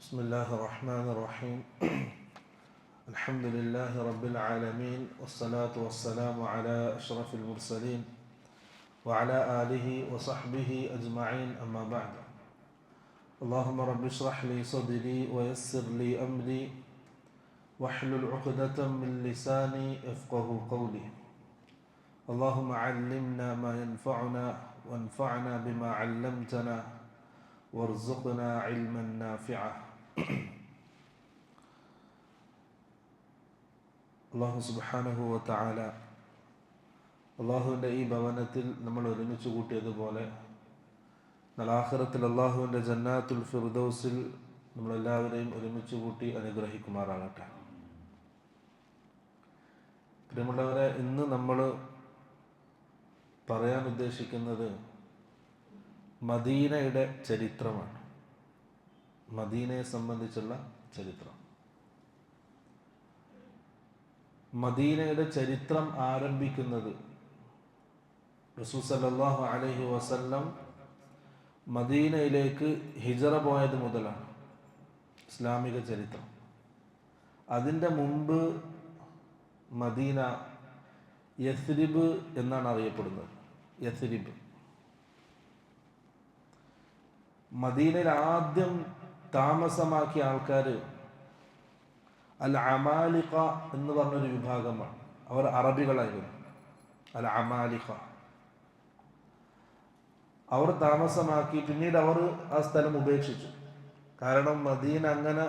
بسم الله الرحمن الرحيم الحمد لله رب العالمين والصلاة والسلام على أشرف المرسلين وعلى آله وصحبه أجمعين أما بعد اللهم رب اشرح لي صدري ويسر لي أمري واحلل عقدة من لساني يفقه قولي اللهم علمنا ما ينفعنا وانفعنا بما علمتنا وارزقنا علما نافعا അള്ളാഹു സുബ്ഹാനഹു വ തആല അള്ളാഹുവിൻ്റെ ഈ ഭവനത്തിൽ നമ്മൾ ഒരുമിച്ച് കൂട്ടിയതുപോലെ ആഖിറത്തിൽ അള്ളാഹുവിൻ്റെ ജന്നാത്തുൽ ഫിർദൗസിൽ നമ്മളെല്ലാവരെയും ഒരുമിച്ച് കൂട്ടി അനുഗ്രഹിക്കുമാറാകട്ടെ. പ്രിയമുള്ളവരെ, ഇന്ന് നമ്മൾ പറയാൻ ഉദ്ദേശിക്കുന്നത് മദീനയുടെ ചരിത്രമാണ്. മദീനയെ സംബന്ധിച്ചുള്ള ചരിത്രം. മദീനയുടെ ചരിത്രം ആരംഭിക്കുന്നത് റസൂൽ സല്ലല്ലാഹു അലൈഹി വസല്ലം മദീനയിലേക്ക് ഹിജറ പോയത് മുതലാണ് ഇസ്ലാമിക ചരിത്രം. അതിൻ്റെ മുമ്പ് മദീന യസ്രിബ് എന്നാണ് അറിയപ്പെടുന്നത്. യസ്രിബ് മദീനയിൽ ആദ്യം താമസമാക്കിയ ആൾക്കാർ അൽ അമാലിഖ എന്ന് പറഞ്ഞൊരു വിഭാഗമാണ്. അവർ അറബികളായിരുന്നു. അൽ അമാലിഖ അവർ താമസമാക്കി. പിന്നീട് അവർ ആ സ്ഥലം ഉപേക്ഷിച്ചു. കാരണം മദീന അങ്ങനെ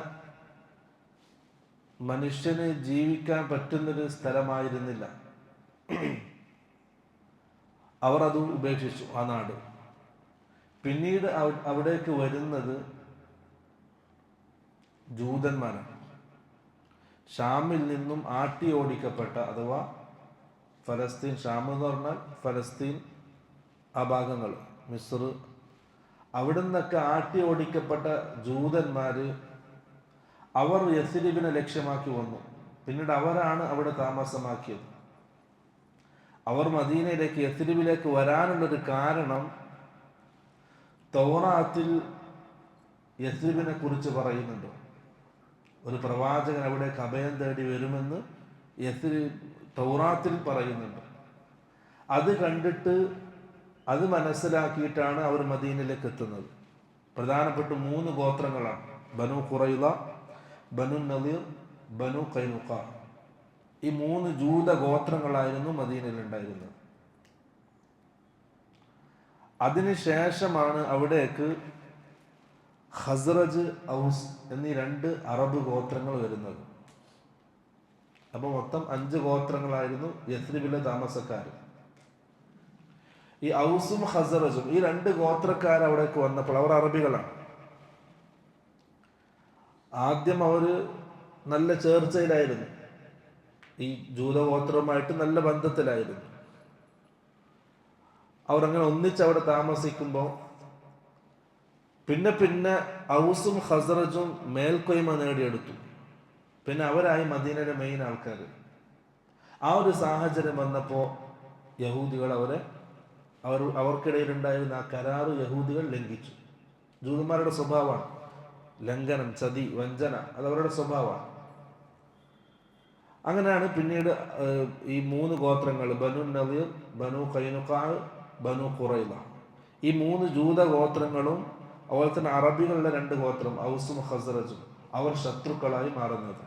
മനുഷ്യന് ജീവിക്കാൻ പറ്റുന്നൊരു സ്ഥലമായിരുന്നില്ല. അവർ അത് ഉപേക്ഷിച്ചു, ആ നാട്. പിന്നീട് അവിടേക്ക് വരുന്നത് ജൂതന്മാരാണ്. ഷാമിൽ നിന്നും ആട്ടി ഓടിക്കപ്പെട്ട, അഥവാ ഫലസ്തീൻ, ഷാം എന്ന് പറഞ്ഞാൽ ഫലസ്തീൻ, ആ ഭാഗങ്ങൾ, മിസ്ർ, അവിടെ നിന്നൊക്കെ ആട്ടി ഓടിക്കപ്പെട്ട ജൂതന്മാർ അവർ യസ്രിബിനെ ലക്ഷ്യമാക്കി വന്നു. പിന്നീട് അവരാണ് അവിടെ താമസമാക്കിയത്. അവർ മദീനയിലേക്ക്, യസ്രിബിലേക്ക് വരാനുള്ളൊരു കാരണം തൗറാത്തിൽ യസ്രിബിനെ കുറിച്ച് പറയുന്നുണ്ട്. ഒരു പ്രവാചകൻ അവിടേക്ക് അഭയം തേടി വരുമെന്ന് തൗറാത്തിൽ പറയുന്നുണ്ട്. അത് കണ്ടിട്ട്, അത് മനസ്സിലാക്കിയിട്ടാണ് അവർ മദീനയിലേക്ക് എത്തുന്നത്. പ്രധാനപ്പെട്ട 3 ഗോത്രങ്ങളാണ്. ബനു ഖുറൈള, ബനു നളീർ, ബനു ഖൈനുഖ. ഈ 3 ജൂത ഗോത്രങ്ങളായിരുന്നു മദീനയിൽ ഉണ്ടായിരുന്നത്. അതിനുശേഷമാണ് അവിടേക്ക് ഖസ്റജ്, ഔസ് എന്നീ 2 അറബ് ഗോത്രങ്ങൾ വരുന്നത്. അപ്പോൾ മൊത്തം 5 ഗോത്രങ്ങളായിരുന്നു യസ്രിബിലെ താമസക്കാർ. ഈ ഔസും ഖസ്റജും, ഈ 2 ഗോത്രക്കാർ അവിടേക്ക് വന്നപ്പോൾ, അവർ അറബികളാണ്. ആദ്യം അവർ നല്ല ചേർച്ചയിലായിരുന്നു. ഈ ജൂതഗോത്രവുമായിട്ട് നല്ല ബന്ധത്തിലായിരുന്നു. അവർ അങ്ങനെ ഒന്നിച്ച് അവിടെ താമസിക്കുമ്പോൾ പിന്നെ ഔസും ഖസ്റജും മേൽക്കൊയ്മ നേടിയെടുത്തു. പിന്നെ അവരായി മദീനയുടെ മെയിൻ ആൾക്കാർ. ആ ഒരു സാഹചര്യം വന്നപ്പോൾ യഹൂദികൾ അവർക്കിടയിലുണ്ടായിരുന്ന ആ കരാറ് യഹൂദികൾ ലംഘിച്ചു. ജൂതന്മാരുടെ സ്വഭാവമാണ് ലംഘനം, ചതി, വഞ്ചന, അതവരുടെ സ്വഭാവമാണ്. അങ്ങനെയാണ് പിന്നീട് ഈ 3 ഗോത്രങ്ങൾ, ബനു നളീർ, ബനു ഖൈനുഖാ, ബനു ഖുറൈള, ഈ 3 ജൂത ഗോത്രങ്ങളും അതുപോലെ തന്നെ അറബികളുടെ 2 ഗോത്രം ഔസും ഖസ്റജും അവർ ശത്രുക്കളായി മാറുന്നത്.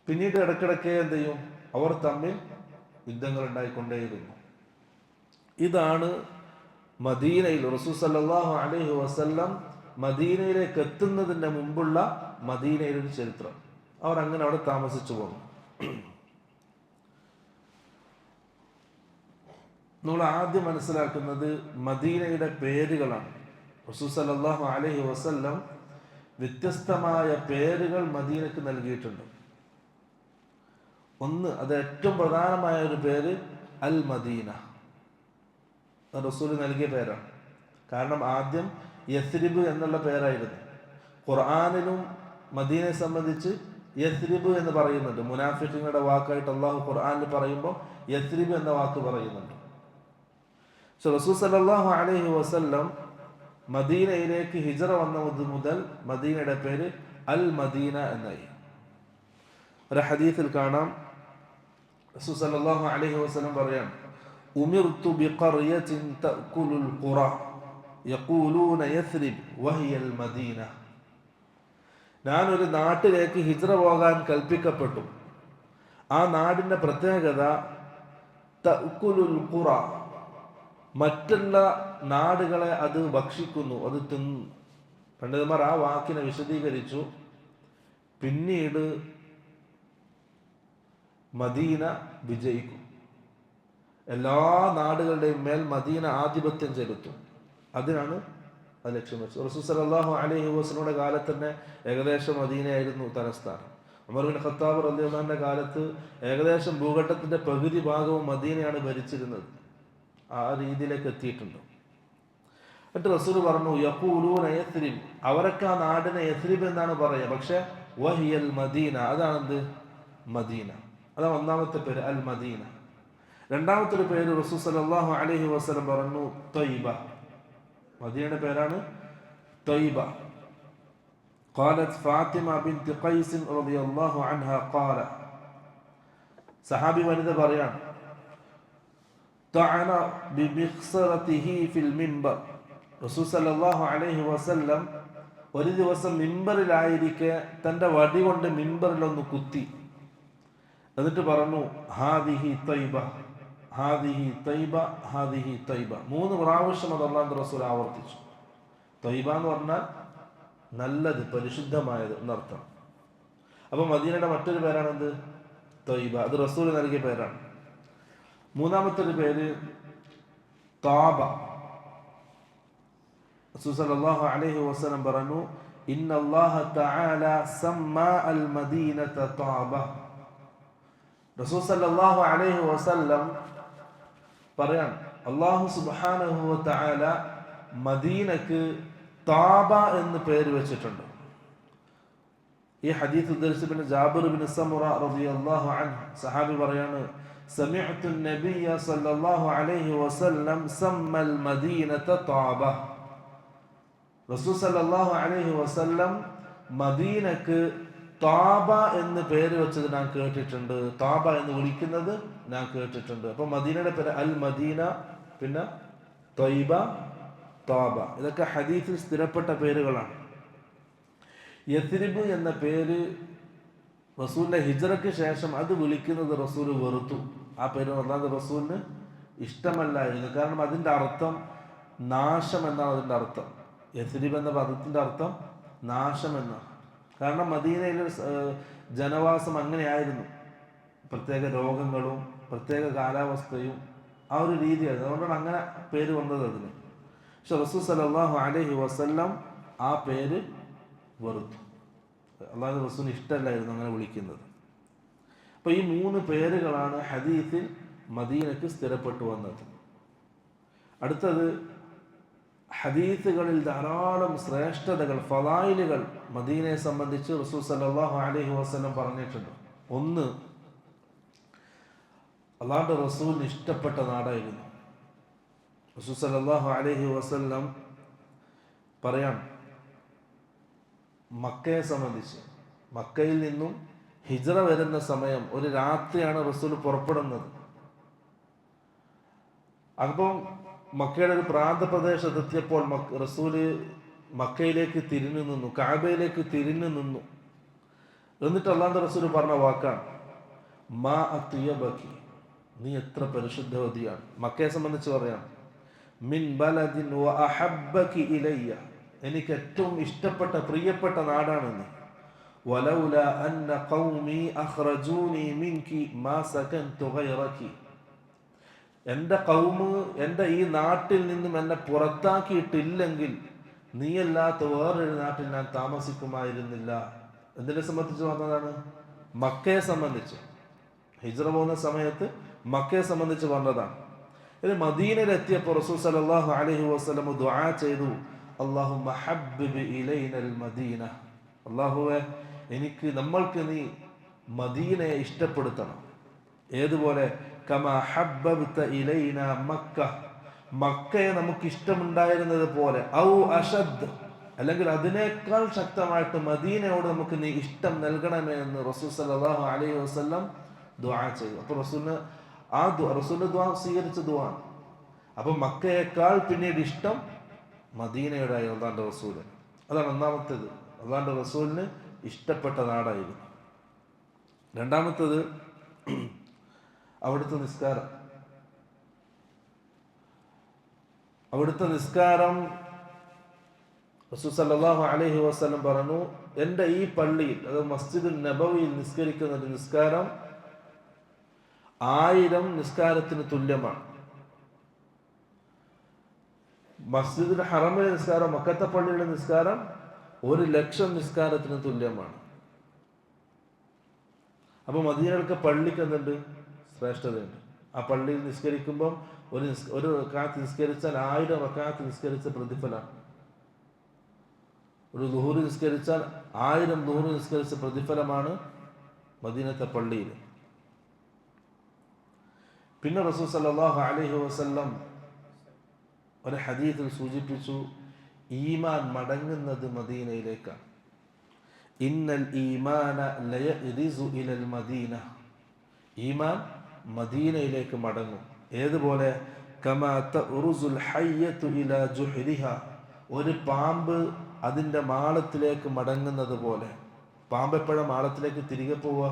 പിന്നീട് ഇടയ്ക്കിടയ്ക്ക് എന്ത് ചെയ്യും, അവർ തമ്മിൽ യുദ്ധങ്ങൾ ഉണ്ടായിക്കൊണ്ടേയിരുന്നു. ഇതാണ് മദീനയിൽ റസൂൽ സല്ലല്ലാഹു അലൈഹി വസല്ലം മദീനയിലേക്ക് എത്തുന്നതിൻ്റെ മുമ്പുള്ള മദീനയുടെ ഒരു ചരിത്രം. അവർ അങ്ങനെ അവിടെ താമസിച്ചു പോകുന്നു. നമ്മൾ ആദ്യം മനസ്സിലാക്കുന്നത് മദീനയുടെ പേരുകളാണ്. റസൂൽ സല്ലല്ലാഹു അലൈഹി വസല്ലം വ്യത്യസ്തമായ പേരുകൾ മദീനക്ക് നൽകിയിട്ടുണ്ട്. ഒന്ന്, അത് ഏറ്റവും പ്രധാനമായ ഒരു പേര് അൽ മദീന, റസൂൽ നൽകിയ പേരാണ്. കാരണം ആദ്യം യസ്രിബ് എന്നുള്ള പേരായിരുന്നു. ഖുർആനിലും മദീനയെ സംബന്ധിച്ച് യസ്രിബ് എന്ന് പറയുന്നുണ്ട്. മുനാഫിഖുകളുടെ വാക്കായിട്ട് അള്ളാഹു ഖുർആനിൽ പറയുമ്പോൾ യസ്രിബ് എന്ന വാക്ക് പറയുന്നുണ്ട്. റസൂൽ സല്ലല്ലാഹു അലൈഹി വസല്ലം മദീനയിലേക്ക് ഹിജറ വന്നത് മുതൽ മദീനയുടെ പേര് അൽ മദീന എന്നായി. ഒരു ഹദീസിൽ കാണാം, റസൂൽ സല്ലല്ലാഹു അലൈഹി വസല്ലം പറയാം, ഉമിർതു ബിഖർയത്തിൻ തഅകുലുൽ ഖുറ യഖൂലൂന യസ്രിബ് വഹിയൽ മദീന. ഞാൻ ഒരു നാട്ടിലേക്ക് ഹിജ്റ പോകാൻ കൽപ്പിക്കപ്പെട്ടു. ആ നാടിന്റെ പ്രത്യേകത തഅകുലുൽ ഖുറ, മറ്റുള്ള നാടുകളെ അത് ഭക്ഷിക്കുന്നു, അത് തിന്നു. പണ്ഡിതന്മാർ ആ വാക്കിനെ വിശദീകരിച്ചു. പിന്നീട് മദീന വിജയിക്കും, എല്ലാ നാടുകളുടെയും മേൽ മദീന ആധിപത്യം ചെലുത്തും. അതിനാണ് അത് ലക്ഷ്യം വെച്ചത്. റസൂൽ സല്ലല്ലാഹു അലൈഹി വസല്ലമയുടെ കാലത്ത് തന്നെ ഏകദേശം മദീനയായിരുന്നു തലസ്ഥാനം. ഉമർ ബിൻ ഖത്താബ് റളിയല്ലാഹു അൻഹുവിന്റെ കാലത്ത് ഏകദേശം ഭൂഖണ്ഡത്തിന്റെ പകുതി ഭാഗവും മദീനയാണ് ഭരിച്ചിരുന്നത്. ആ രീതിയിലേക്ക് എത്തിയിട്ടുണ്ട്. എന്നിട്ട് റസൂൽ പറഞ്ഞു, യഖൂലൂന യസ്രിബ്, അവരൊക്കെ ആ നാടിനെ യസ്രിബ് എന്നാണ് പറയുക, പക്ഷെ വഹിയൽ മദീന, അതാണെന്ത്? മദീന. അതാണ് ഒന്നാമത്തെ പേര്, അൽ മദീന. രണ്ടാമത്തെ ഒരു പേര് റസൂൽ സല്ലല്ലാഹു അലൈഹി വസല്ലം പറഞ്ഞു, ത്വയ്ബ. മദീനയുടെ പേരാണ് ത്വയ്ബ. قالت فاطمة بنت قيس رضي الله عنها قال, സഹാബി വനിത പറയാണ്, തഅന ബിമിഖ്സറതിഹി ഫിൽ മിംബർ. റസൂൽ സല്ലല്ലാഹു അലൈഹി വസല്ലം ഒരു ദിവസം മിമ്പറിലായിരിക്കെ തന്റെ വടി കൊണ്ട് മിമ്പറിലൊന്ന് കുത്തി. എന്നിട്ട് പറഞ്ഞു, ഹാദിഹി ത്വയ്ബ, ഹാദിഹി ത്വയ്ബ, ഹാദിഹി ത്വയ്ബ. 3 പ്രാവശ്യം അത് അല്ലാഹുവിന്റെ റസൂൽ ആവർത്തിച്ചു. ത്വയ്ബ എന്ന് പറഞ്ഞാൽ നല്ലത്, പരിശുദ്ധമായത് എന്നർത്ഥം. അപ്പൊ മദീനയുടെ മറ്റൊരു പേരാണെന്ത്? ത്വയ്ബ. അത് റസൂൽ നൽകിയ പേരാണ്. മൂന്നാമത്തെ ഒരു പേര് താബ. റസൂൽ സല്ലല്ലാഹു അലൈഹി വസല്ലം പറഞ്ഞു, ഇന്നല്ലാഹ തആല സമ്മാ അൽ മദീനത താബ. റസൂൽ സല്ലല്ലാഹു അലൈഹി വസല്ലം പറയാൻ, അല്ലാഹു സുബ്ഹാനഹു വ തആല മദീനക്ക് താബ എന്ന് പേര് വെച്ചിട്ടുണ്ട്. ഈ ഹദീസ് ഉദ്ധരിച്ച ജാബിർ ബിൻ സമുറ റളിയല്ലാഹു അൻഹു സഹാബി പറയാണ്, സമിഅ്തു നബിയ സല്ലല്ലാഹു അലൈഹി വസല്ലം സമ്മൽ മദീനത താബ. റസൂൽ സല്ലല്ലാഹു അലൈഹി വസല്ലം മദീനക്ക് താബ എന്ന് പേര് വെച്ചത് ഞാൻ കേട്ടിട്ടുണ്ട്, താബ എന്ന് വിളിക്കുന്നത് ഞാൻ കേട്ടിട്ടുണ്ട്. അപ്പൊ മദീനയുടെ പേര് അൽ മദീന, പിന്നെ ത്വയ്ബ, താബ. ഇതൊക്കെ ഹദീസിൽ സ്ഥിരപ്പെട്ട പേരുകളാണ്. യസ്രിബ് എന്ന പേര് റസൂലിന്റെ ഹിജ്റയ്ക്ക് ശേഷം അത് വിളിക്കുന്നത് റസൂൽ വെറുത്തു. ആ പേര് അല്ലാതെ റസൂലിന് ഇഷ്ടമല്ലായിരുന്നു. കാരണം അതിന്റെ അർത്ഥം നാശം എന്നാണ്. അതിന്റെ അർത്ഥം യസ്രിബ് എന്ന പദത്തിന്റെ അർത്ഥം നാശം എന്നാണ്. കാരണം മദീനയിലെ ജനവാസം അങ്ങനെയായിരുന്നു. പ്രത്യേക രോഗങ്ങളും പ്രത്യേക കാലാവസ്ഥയും ആ ഒരു രീതിയായിരുന്നു. അതുകൊണ്ടാണ് അങ്ങനെ പേര് വന്നത് അതിന്. പക്ഷെ റസൂൽ സല്ലല്ലാഹു അലൈഹി വസല്ലം ആ പേര് വെറുത്തു. അല്ലാഹു റസൂലിന് ഇഷ്ടമല്ലായിരുന്നു അങ്ങനെ വിളിക്കുന്നത്. അപ്പൊ ഈ 3 പേരുകളാണ് ഹദീസിൽ മദീനക്ക് സ്ഥിരപ്പെട്ടു വന്നത്. അടുത്തത്, ഹദീസുകളിൽ ധാരാളം ശ്രേഷ്ഠതകൾ, ഫളായിലുകൾ മദീനയെ സംബന്ധിച്ച് റസൂൽ സല്ലല്ലാഹു അലൈഹി വസല്ലം പറഞ്ഞിട്ടുണ്ട്. ഒന്ന്, അല്ലാഹുവിന്റെ റസൂലിന് ഇഷ്ടപ്പെട്ട നാടായിരുന്നു. റസൂൽ സല്ലല്ലാഹു അലൈഹി വസല്ലം പറയാം, മക്കയെ സംബന്ധിച്ച് മക്കയിൽ നിന്നും ഹിജ്റ വരുന്ന സമയം ഒരു രാത്രിയാണ് റസൂൽ പുറപ്പെടുന്നത്. അപ്പം മക്കയുടെ ഒരു പ്രാന്തപ്രദേശത്തെത്തിയപ്പോൾ റസൂല് മക്കയിലേക്ക് തിരിഞ്ഞു നിന്നു, കഅബയിലേക്ക് തിരിഞ്ഞു നിന്നു. എന്നിട്ട് അല്ലാഹുവിന്റെ റസൂൽ പറഞ്ഞ വാക്കാണ്, മാ അത്യബകി, നീ എത്ര പരിശുദ്ധവതിയാണ്. മക്കയെ സംബന്ധിച്ച് പറയാം, മിൻ ബലദിൻ വ അഹബ്ബകി ഇലയ്യ, എനിക്ക് ഏറ്റവും ഇഷ്ടപ്പെട്ട പ്രിയപ്പെട്ട നാടാണ് നീ. വലൗല അന്ന ഖൗമി അഖ്റജൂനി മിൻകി മാ സകൻതു ഗൈറകി, എൻ്റെ കൗമ് എൻ്റെ ഈ നാട്ടിൽ നിന്നും എന്നെ പുറത്താക്കിയിട്ടില്ലെങ്കിൽ നീയല്ലാത്ത വേറൊരു നാട്ടിൽ ഞാൻ താമസിക്കുമായിരുന്നില്ല. എന്തിനെ സംബന്ധിച്ച് പറഞ്ഞതാണ്? മക്കയെ സംബന്ധിച്ച്. ഹിജ്റ പോകുന്ന സമയത്ത് മക്കയെ സംബന്ധിച്ച് പറഞ്ഞതാണ്. ഇത് മദീനയിൽ എത്തിയപ്പോൾ റസൂൽ സല്ലല്ലാഹു അലൈഹി വസല്ലം ദുആ ചെയ്തു, അല്ലാഹുമ്മ ഹബ്ബിബ് ഇലൈനൽ മദീന, അല്ലാഹുവേ നമ്മൾക്ക് നീ മദീനയെ ഇഷ്ടപ്പെടുത്തണം. ഏതുപോലെ? കമാ ഹബ്ബബ്ത ഇലൈന മക്ക, മക്കയെ നമുക്ക് ഇഷ്ടമുണ്ടായിരുന്നത് പോലെ ഔ അഷദ്, അല്ലെങ്കിൽ അതിനേക്കാൾ ശക്തമായിട്ട് മദീനയോട് നമുക്ക് നീ ഇഷ്ടം നൽകണമേ എന്ന് റസൂൽ സല്ലല്ലാഹു അലൈഹി വസല്ലം ദുആ ചെയ്തു. അപ്പോൾ റസൂലിന്റെ ദുആ സ്വീകരിച്ച ദുആ. അപ്പൊ മക്കയേക്കാൾ പിന്നീട് ഇഷ്ടം മദീനയുടെ അള്ളാന്റെ റസൂല്. അതാണ് ഒന്നാമത്തേത്, അള്ളാന്റെ റസൂലിന് ഇഷ്ടപ്പെട്ട നാടായിരുന്നു. രണ്ടാമത്തത് അവിടുത്തെ നിസ്കാരം. അവിടുത്തെ നിസ്കാരം റസൂൽ സല്ലല്ലാഹു അലൈഹി വസല്ലം പറഞ്ഞു, എൻ്റെ ഈ പള്ളിയിൽ, അത് മസ്ജിദുൻ നബവിയിൽ നിസ്കരിക്കുന്ന ഒരു നിസ്കാരം 1000 നിസ്കാരത്തിന് തുല്യമാണ്. മസ്ജിദുൽ ഹറമിലെ നിസ്കാരം, മക്കത്തെ പള്ളിയുടെ നിസ്കാരം 1,00,000 നിസ്കാരത്തിന് തുല്യമാണ്. അപ്പൊ മദീനയിലൊക്കെ പള്ളിക്ക് എന്തുണ്ട്? ശ്രേഷ്ഠതയുണ്ട്. ആ പള്ളിയിൽ നിസ്കരിക്കുമ്പോൾ ഒരു റക്അത്ത് നിസ്കരിച്ചാൽ 1000 റക്അത്ത് നിസ്കരിച്ച പ്രതിഫലമാണ്. ഒരു ളുഹൂർ നിസ്കരിച്ചാൽ 1000 ളുഹൂർ നിസ്കരിച്ച പ്രതിഫലമാണ് മദീനത്തെ പള്ളിയിൽ. പിന്നെ റസൂൽ സല്ലല്ലാഹു അലൈഹി വസല്ലം ഒരു ഹദീസിൽ സൂചിപ്പിച്ചു, ഈമാൻ മടങ്ങുന്നത് മദീനയിലേക്കാണ്. ഇന്നൽ ഈമാന ലയറിസു ഇലൽ മദീന, ഈമാൻ മദീനയിലേക്ക് മടങ്ങും. ഏതുപോലെ? കമാ തഉറുസുൽ ഹയ്യതു ഇലാ ജുഹ്രിഹ, ഒരു പാമ്പ് അതിൻ്റെ മാളത്തിലേക്ക് മടങ്ങുന്നത് പോലെ. പാമ്പ് എപ്പോഴും മാളത്തിലേക്ക് തിരികെ പോവുക?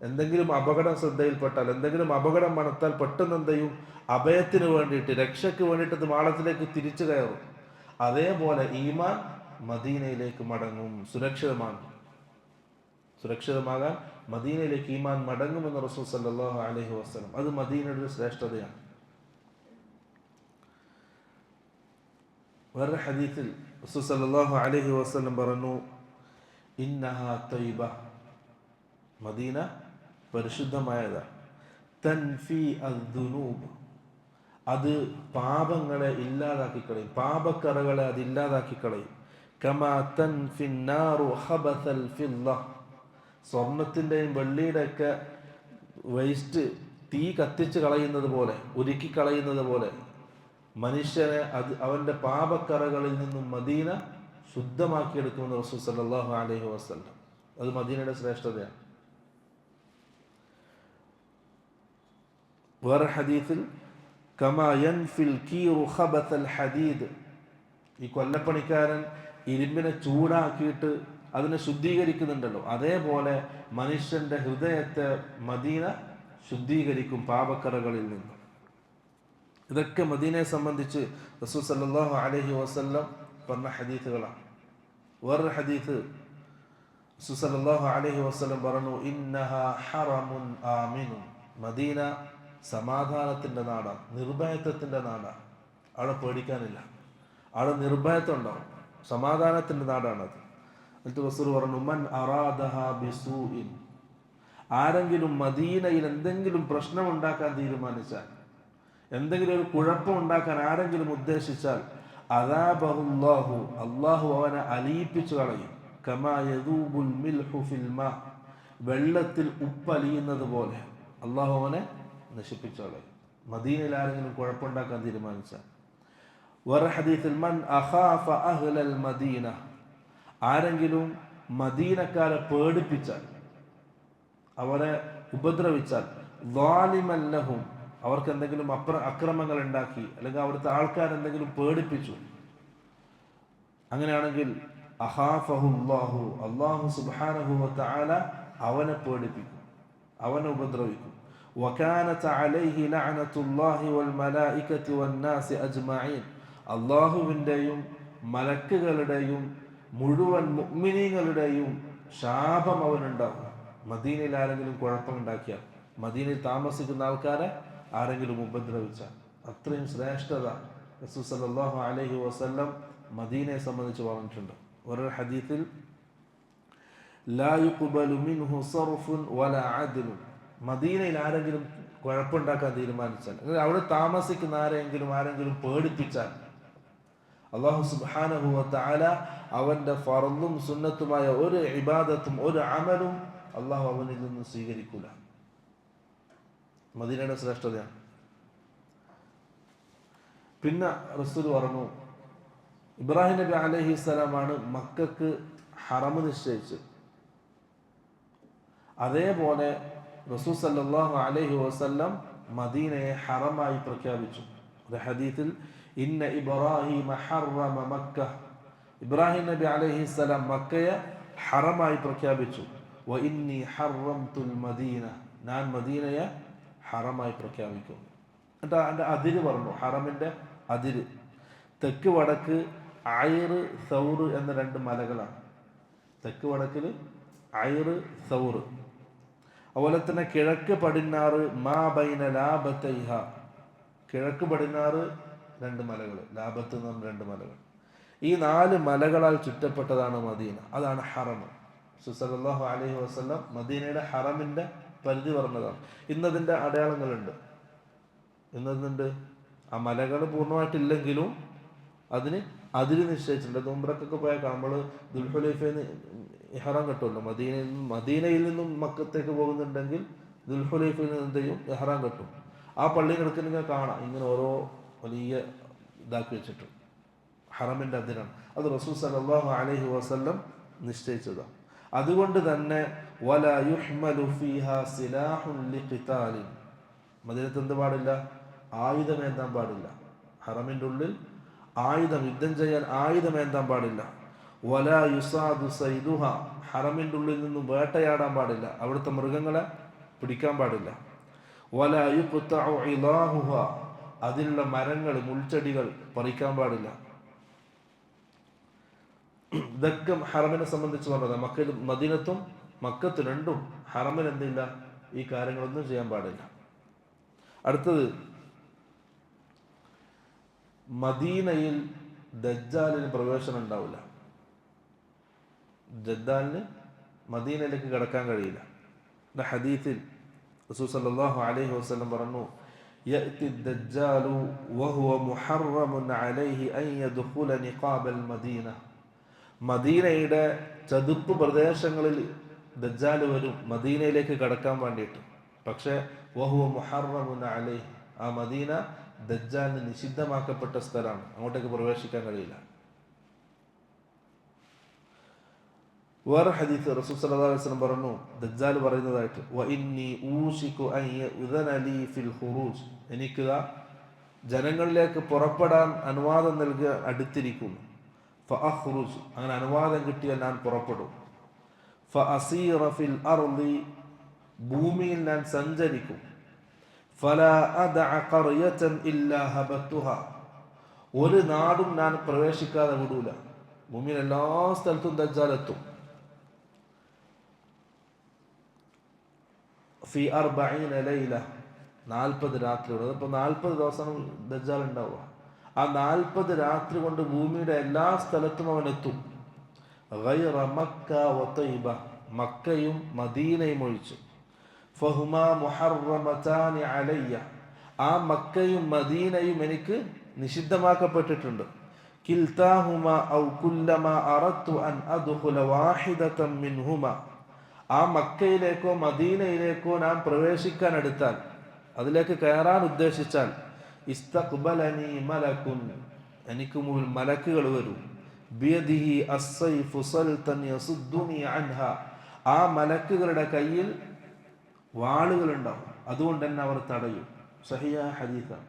എന്തെങ്കിലും അപകടം ശ്രദ്ധയിൽപ്പെട്ടാൽ, എന്തെങ്കിലും അപകടം മണത്താൽ പെട്ടെന്ന് എന്ത് ചെയ്യും? അഭയത്തിന് വേണ്ടിയിട്ട്, രക്ഷയ്ക്ക് വേണ്ടിയിട്ട് അത് മാളത്തിലേക്ക് തിരിച്ചു കയറും. അതേപോലെ ഈമാൻ മദീനയിലേക്ക് മടങ്ങും. സുരക്ഷിതമാകാൻ മദീനയിലേക്ക് ഈമാൻ മടങ്ങുമെന്ന് റസൂൽ സല്ലല്ലാഹു അലൈഹി വസല്ലം. അത് മദീനയുടെ ഒരു ശ്രേഷ്ഠതയാണ്. വേറെ ഹദീസിൽ റസൂൽ സല്ലല്ലാഹു അലൈഹി വസല്ലം പറഞ്ഞു, ഇന്നഹാ തയ്യിബ, മദീന പരിശുദ്ധമായതാണ്. തൻഫി അദ്ദുനൂബ്, അത് പാപങ്ങളെ ഇല്ലാതാക്കി കളയും, പാപക്കറകളെ അത് ഇല്ലാതാക്കി കളയും. കമാ തൻഫി നാറു ഖബസൽ ഫിദ്ദ, സ്വർണത്തിൻ്റെയും വെള്ളിയുടെയൊക്കെ വേസ്റ്റ് തീ കത്തിച്ച് കളയുന്നത് പോലെ, ഉരുക്കി കളയുന്നത് പോലെ മനുഷ്യനെ അവൻ്റെ പാപക്കറകളിൽ നിന്നും മദീന ശുദ്ധമാക്കിയെടുക്കുമെന്ന് റസൂൽ സല്ലല്ലാഹു അലൈഹി വസല്ലം. അത് മദീനയുടെ ശ്രേഷ്ഠതയാണ്. വേറെ ഹദീസിൽ കമാ യൻഫിൽ കീറു ഖബസൽ ഹദീദ്, ഈ കൊല്ലപ്പണിക്കാരൻ ഇരുമ്പിനെ ചൂടാക്കിയിട്ട് അതിനെ ശുദ്ധീകരിക്കുന്നുണ്ടല്ലോ, അതേപോലെ മനുഷ്യന്റെ ഹൃദയത്തെ മദീന ശുദ്ധീകരിക്കും പാപക്കറകളിൽ നിന്ന്. ഇതൊക്കെ മദീനയെ സംബന്ധിച്ച് റസൂൽ സല്ലല്ലാഹു അലൈഹി വസല്ലം പറഞ്ഞ ഹദീസുകളാണ്. വേറൊരു ഹദീസ് റസൂൽ സല്ലല്ലാഹു അലൈഹി വസല്ലം പറഞ്ഞു, ഇന്നഹാ ഹറമുൻ ആമിനുൻ, മദീന സമാധാനത്തിന്റെ നാടാണ്, നിർഭയത്വത്തിന്റെ നാടാണ്. അവിടെ പേടിക്കാനില്ല, അവിടെ നിർഭയത്വം ഉണ്ടാവും, സമാധാനത്തിന്റെ നാടാണത്. എന്നിട്ട് റസൂൽ പറഞ്ഞു, മൻ അറാദഹ ബിസൂഇൻ, ആരെങ്കിലും മദീനയിൽ എന്തെങ്കിലും പ്രശ്നം ഉണ്ടാക്കാൻ തീരുമാനിച്ചാൽ, എന്തെങ്കിലും ഒരു കുഴപ്പം ഉണ്ടാക്കാൻ ആരെങ്കിലും ഉദ്ദേശിച്ചാൽ, അദാബഹുല്ലാഹു, അല്ലാഹു അവനെ അലിയിപ്പിച്ചു കളയും. കമാ യദൂബുൽ മിൽഹു ഫിൽ മാ, വെള്ളത്തിൽ ഉപ്പലിയുന്നത് പോലെ അല്ലാഹു അവനെ നശിപ്പിച്ചു കളയും. മദീനയിൽ ആരെങ്കിലും കുഴപ്പമുണ്ടാക്കാൻ തീരുമാനിച്ചാൽ. വേറെ ഹദീസിൽ മൻ അഖാഫ അഹ്ലൽ മദീന, ആരെങ്കിലും മദീനക്കാരെ പേടിപ്പിച്ചാൽ, അവരെ ഉപദ്രവിച്ചാൽ, ളാലിമൻ ലഹും, അവർക്ക് എന്തെങ്കിലും അക്രമങ്ങൾ ഉണ്ടാക്കി, അല്ലെങ്കിൽ അവിടുത്തെ ആൾക്കാരെന്തെങ്കിലും പേടിപ്പിച്ചു, അങ്ങനെയാണെങ്കിൽ അഖാഫഹുല്ലാഹു, അല്ലാഹു സുബ്ഹാനഹു വതആല അവനെ പേടിപ്പിക്കും, അവനെ ഉപദ്രവിക്കും. വകാനത അലൈഹി ലഅനത്തുല്ലാഹി വൽ മലായികതി വന്നാസി അജ്മഈൻ, അല്ലാഹുവിൻ്റെയും മലക്കുകളുടെയും മുഴുവൻ മുഅ്മിനീങ്ങളുടെയും ശാപം അവനുണ്ടാകും മദീനയിൽ ആരെങ്കിലും കുഴപ്പമുണ്ടാക്കിയാൽ, മദീനയിൽ താമസിക്കുന്ന ആൾക്കാരെ ആരെങ്കിലും ഉപദ്രവിച്ചാൽ. അത്രയും ശ്രേഷ്ഠത റസൂൽ സല്ലല്ലാഹു അലൈഹി വസല്ലം മദീനയെ സംബന്ധിച്ച് പറഞ്ഞിട്ടുണ്ട്. ഒരു ഹദീസിൽ ലാ യുഖ്ബലു മിൻഹു സർഫുൻ വലാ അദ്ലുൻ, മദീനയിൽ ആരെങ്കിലും കുഴപ്പമുണ്ടാക്കാൻ തീരുമാനിച്ചാൽ, അവിടെ താമസിക്കുന്ന ആരെങ്കിലും പേടിപ്പിച്ചാൽ, അല്ലാഹു സുബ്ഹാനഹു വതആല അവന്റെ ഫർളും സുന്നത്തുമായ ഒരു ഇബാദത്തും ഒരു അമലും അല്ലാഹു അവനിൽ നിന്ന് സ്വീകരിക്കൂല. മദീനയുടെ ശ്രേഷ്ഠതയാണ്. പിന്നെ റസൂൽ പറഞ്ഞു, ഇബ്രാഹിം നബി അലൈഹിസ്സലാമാണ് മക്കൾക്ക് ഹറം നിശ്ചയിച്ചത്. അതേപോലെ റസൂൽ സല്ലല്ലാഹു അലൈഹി വസല്ലം മദീനയെ ഹറമായി പ്രഖ്യാപിച്ചു. ഒരു ഹദീസിൽ ഇന്ന ഇബ്രാഹിമ ഹറമ മക്ക, ഇബ്രാഹിം നബി അലൈഹിസ്സലാം മക്കയെ ഹറമായി പ്രഖ്യാപിച്ചു. വ ഇന്നി ഹറംതുൽ മദീന, ഞാൻ മദീനയെ ഹറമായി പ്രഖ്യാപിക്കും. എന്നിട്ട് അതിൻ്റെ അതിര് പറഞ്ഞു, ഹറമിൻ്റെ അതിര് തെക്ക് വടക്ക് ഐർ സൗർ എന്ന രണ്ട് മലകളാണ്. തെക്ക് വടക്കിൽ ഐർ സൗർ, അതുപോലെ തന്നെ കിഴക്ക് പടിഞ്ഞാറ് മാ ബൈന ലാബത്തൈഹ, കിഴക്ക് പടിഞ്ഞാറ് രണ്ട് മലകൾ, ലാബത്ത് എന്ന് പറഞ്ഞ രണ്ട് മലകൾ. ഈ 4 മലകളാൽ ചുറ്റപ്പെട്ടതാണ് മദീന. അതാണ് ഹറം. സല്ലല്ലാഹു അലൈഹി വസല്ലം മദീനയുടെ ഹറമിൻ്റെ പരിധി പറഞ്ഞതാണ്. ഇന്നതിൻ്റെ അടയാളങ്ങളുണ്ട്. ഇന്നതുണ്ട്. ആ മലകൾ പൂർണ്ണമായിട്ടില്ലെങ്കിലും അതിന് അതിര് നിശ്ചയിച്ചിട്ടുണ്ട്. ഉംറക്കൊക്കെ പോയാൽ നമ്മൾ ദുൽഹുലൈഫയിൽ ഇഹ്റാം കെട്ടുമല്ലോ. മദീനയിൽ നിന്നും മക്കത്തേക്ക് പോകുന്നുണ്ടെങ്കിൽ ദുൽഹുലൈഫയിൽ നിന്ന് എന്ത് ചെയ്യും? ഇഹ്റാം കെട്ടും. ആ പള്ളിയിൽ കിടക്കുന്ന കാണാം, ഇങ്ങനെ ഓരോ വലിയ ഇതാക്കി വെച്ചിട്ട് ഹറമിൻ്റെ അതിരാണ്. അത് റസൂൽ സല്ലല്ലാഹു അലൈഹി വസല്ലം നിശ്ചയിച്ചതാണ്. അതുകൊണ്ട് തന്നെ വലാ യുഹ്മലു ഫീഹാ സിലാഹുൻ ലിഖിതാലിൻ, മദീനത്ത് എന്ത് പാടില്ല? ആയുധമേന്താൻ പാടില്ല. ഹറമിൻ്റെ ഉള്ളിൽ യുദ്ധം ചെയ്യാൻ ആയുധമേന്താൻ പാടില്ല. വലാ യുസാദു സൈദുഹ, ഹറമിൻ്റെ ഉള്ളിൽ നിന്നും വേട്ടയാടാൻ പാടില്ല, അവിടുത്തെ മൃഗങ്ങളെ പിടിക്കാൻ പാടില്ല. വലാ യുഖ്തഉ ഇലാഹുഹ, അതിലുള്ള മരങ്ങൾ മുൾച്ചെടികൾ പറിക്കാൻ പാടില്ല. ഇതൊക്കെ ഹറമിനെ സംബന്ധിച്ച് പറഞ്ഞത്. മദീനത്തും മക്കത്തും രണ്ടും ഹറമിന് എന്തില്ല? ഈ കാര്യങ്ങളൊന്നും ചെയ്യാൻ പാടില്ല. അടുത്തത്, മദീനയിൽ ദജ്ജാലിന് പ്രവേശനം ഉണ്ടാവില്ല. ദജ്ജാലിന് മദീനയിലേക്ക് കടക്കാൻ കഴിയില്ല. ഹദീസിൽ റസൂൽ സല്ലല്ലാഹു അലൈഹി വസല്ലം പറഞ്ഞു, യഅതി ദജ്ജാലു വഹുവ മുഹറമുൻ അലൈഹി അൻ യദ്ഖുല നിഖാബൽ മദീന, മദീനയുടെ ചതുപ്പ് പ്രദേശങ്ങളിൽ ദജ്ജാൽ വരും മദീനയിലേക്ക് കടക്കാൻ വേണ്ടിയിട്ട്. പക്ഷേ വഹുവ മുഹറമുൻ അലൈഹി, ആ മദീന ദജ്ജാലിന് നിഷിദ്ധമാക്കപ്പെട്ട സ്ഥലമാണ്, അങ്ങോട്ടേക്ക് പ്രവേശിക്കാൻ കഴിയില്ല. വേറെ ഹദീസ് റസൂൽ സല്ലല്ലാഹു അലൈഹി വസല്ലം പറഞ്ഞു, ദജ്ജാൽ പറയുന്നതായിട്ട്, വ ഇന്നി ഊശികു അൻ യുഅ്ദന ലീ ഫിൽ ഖുറൂജ്, എനിക്ക് ജനങ്ങളിലേക്ക് പുറപ്പെടാൻ അനുവാദം നൽകുക അടുത്തിരിക്കുന്നു. ഫഅഖ്റുജ്, അങ്ങനെ അനുവാദം കിട്ടിയാൽ ഞാൻ പുറപ്പെടും. ഫഅസീറ ഫിൽ അർളി, ഭൂമിയിൽ ഞാൻ സഞ്ചരിക്കും. ഫലാ അദഅ ഖർയതൻ ഇല്ലാ ഹബത്തുഹ, ഒരു നാടും ഞാൻ പ്രവേശിക്കാതെ വിടൂല. ഭൂമിയിൽ എല്ലാ സ്ഥലത്തും ദജ്ജാൽ എത്തും. ഫി 40 ലൈല, 40 രാത്രിയോട്. അതിപ്പോൾ 40 ദിവസം ദജ്ജാൽ ഉണ്ടാവുക. ആ 40 രാത്രി കൊണ്ട് ഭൂമിയുടെ എല്ലാ സ്ഥലത്തും അവൻ എത്തും. ഗൈറ മക്ക വ തൈബ, മക്കയും മദീനയും ഒഴിച്ചു. ഫഹുമാ മുഹറമതാനി അലയ്യ, ആ മക്കയും മദീനയും എനിക്ക് നിഷിദ്ധമാക്കപ്പെട്ടിട്ടുണ്ട്. കിൽതാഹുമാ ഔ കുല്ലമാ അറദ്തു അൻ അദ്ഖുല വാഹിദതൻ മിൻഹുമാ, ആ മക്കയിലേക്കോ മദീനയിലേക്കോ ഞാൻ പ്രവേശിക്കാൻ എടുത്താൽ, അതിലേക്ക് കയറാൻ ഉദ്ദേശിച്ചാൽ, ഇസ്തഖ്ബലനി മലകുൻ, എനിക്ക് മുന്നിൽ മലക്കുകൾ വരും. ബിയദിഹി അസ്സൈഫു സൽതൻ യസുദ്ദുനി അൻഹ, ആ മലക്കുകളുടെ കയ്യിൽ വാളുകൾ ഉണ്ടാവും, അതുകൊണ്ട് തന്നെ അവർ തടയും. സഹിഹ ഹദീസാണ്.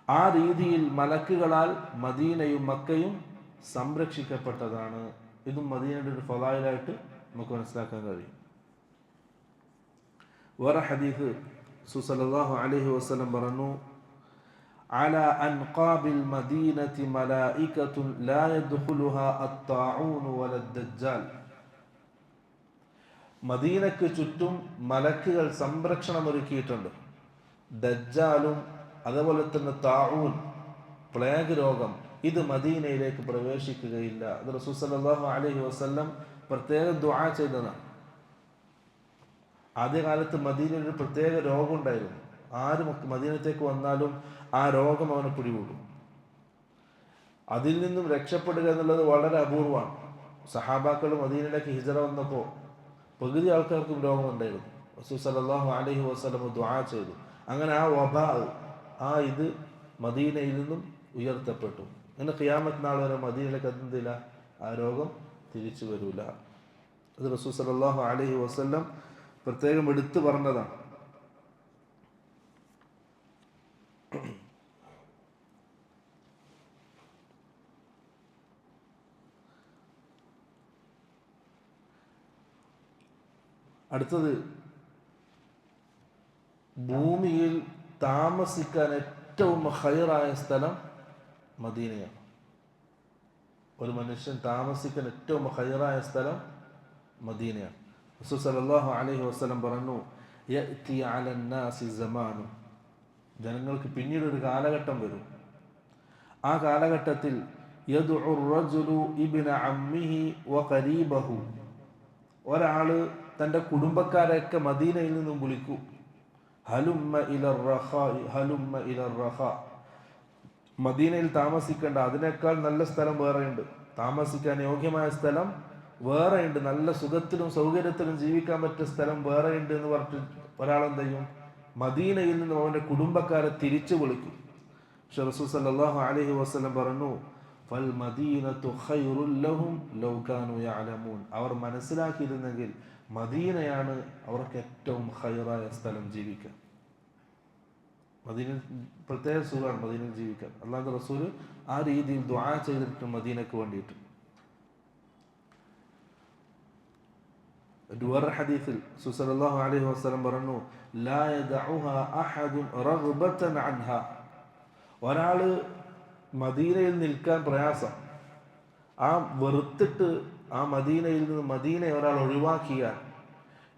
ആ രീതിയിൽ മലക്കുകളാൽ മദീനയും മക്കയും സംരക്ഷിക്കപ്പെട്ടതാണ്. ഇതും മദീനയുടെ ഒരു ഫളായിലായിട്ട് നമുക്ക് മനസ്സിലാക്കാൻ കഴിയും. വേറെ ഹദീസ് സല്ലല്ലാഹു അലൈഹി വസല്ലം പറഞ്ഞു, അലാ അൻഖാബിൽ മദീനതി മലായികത്തുൻ ലാ യദ്ഖുലുഹാ അത്താഊൻ വലദ്ദജ്ജാൽ, മദീനക്ക് ചുറ്റും മലക്കുകൾ സംരക്ഷണം ഒരുക്കിയിട്ടുണ്ട്. ദജ്ജാലും അതുപോലെ തന്നെ താഊൻ, പ്ലേഗ് രോഗം, ഇത് മദീനയിലേക്ക് പ്രവേശിക്കുകയില്ല. അത് റസൂൽ സല്ലല്ലാഹു അലൈഹി വസല്ലം പ്രത്യേകം ദുആ ചെയ്തതാണ്. ആദ്യകാലത്ത് മദീനയിൽ ഒരു പ്രത്യേക രോഗം ഉണ്ടായിരുന്നു. ആരും മദീനത്തേക്ക് വന്നാലും ആ രോഗം അവനെ പിടികൂടും. അതിൽ നിന്നും രക്ഷപ്പെടുക എന്നുള്ളത് വളരെ അപൂർവമാണ്. സഹാബാക്കൾ മദീനയിലേക്ക് ഹിജറ വന്നപ്പോൾ പകുതി ആൾക്കാർക്കും രോഗമുണ്ടായിരുന്നു. റസൂൽ സല്ലല്ലാഹു അലൈഹി വസല്ലം ദുആ ചെയ്തു. അങ്ങനെ ആ വബാ, ഇത് മദീനയിൽ നിന്നും ഉയർത്തപ്പെട്ടു. അങ്ങനെ ഖിയാമത്ത് നാൾ വരെ മദീനയിലേക്ക് എന്തില്ല, ആ രോഗം തിരിച്ചു വരൂല. അത് റസൂൽ സല്ലല്ലാഹു അലൈഹി വസല്ലം പ്രത്യേകം എടുത്തു പറഞ്ഞതാണ്. അടുത്തത്, ഭൂമിയിൽ താമസിക്കാൻ ഏറ്റവും ഖൈറായ സ്ഥലം മദീനയാണ്. ഒരു മനുഷ്യൻ താമസിക്കാൻ ഏറ്റവും ഖൈറായ സ്ഥലം മദീനയാണ്. റസൂൽ സല്ലല്ലാഹു അലൈഹി വസല്ലം പറഞ്ഞു, യഅതി അലന്നാസി സമാനു, ജനങ്ങൾക്ക് പിന്നീട് ഒരു കാലഘട്ടം വരും. ആ കാലഘട്ടത്തിൽ യദ്ഉ റജുലു ഇബ്ന അമ്മിഹി വഖരീബഹു, ഒരാള് തൻ്റെ കുടുംബക്കാരെയൊക്കെ മദീനയിൽ നിന്നും വിളിക്കും. ഹലുമ്മ ഇലർ റഖാ, ഹലുമ്മ ഇലർ റഖാ, മദീനയിൽ താമസിക്കേണ്ട, അതിനേക്കാൾ നല്ല സ്ഥലം വേറെയുണ്ട്, താമസിക്കാൻ യോഗ്യമായ സ്ഥലം വേറെയുണ്ട്, നല്ല സുഖത്തിലും സൗകര്യത്തിലും ജീവിക്കാൻ പറ്റിയ സ്ഥലം വേറെയുണ്ട് എന്ന് പറഞ്ഞിട്ട് ഒരാളെന്ത് ചെയ്യും, മദീനയിൽ നിന്നും അവൻ്റെ കുടുംബക്കാരെ തിരിച്ചു വിളിക്കും. പക്ഷെ റസൂൽ സല്ലല്ലാഹു അലൈഹി വസല്ലം പറഞ്ഞു, ഫൽ മദീനത്തു ഖൈറുൽ ലഹും ലൗ കാനൂ യഅലമൂൻ, അവർ മനസ്സിലാക്കിയിരുന്നെങ്കിൽ മദീനയാണ് അവർക്ക് ഏറ്റവും ഖൈറായ സ്ഥലം ജീവിക്കാൻ. മദീനയിൽ പ്രത്യേക സുഖമാണ് മദീനയിൽ ജീവിക്കാൻ. അല്ലാഹുവിൻ്റെ റസൂൽ ആ രീതിയിൽ ദുആ ചെയ്തിട്ട് മദീനക്ക് വേണ്ടിയിട്ട്. വേറെ ഹദീസിൽ റസൂൽ സല്ലല്ലാഹു അലൈഹി വസല്ലം പറഞ്ഞു, ലാ യദഉഹാ അഹദുൻ റഗ്ബതൻ അൻഹാ, ഒരാള് മദീനയിൽ നിൽക്കാൻ പ്രയാസം, ആ വെറുത്തിട്ട് ആ മദീനയിൽ നിന്ന് മദീനയെ ഒരാൾ ഒഴിവാക്കിയാൽ,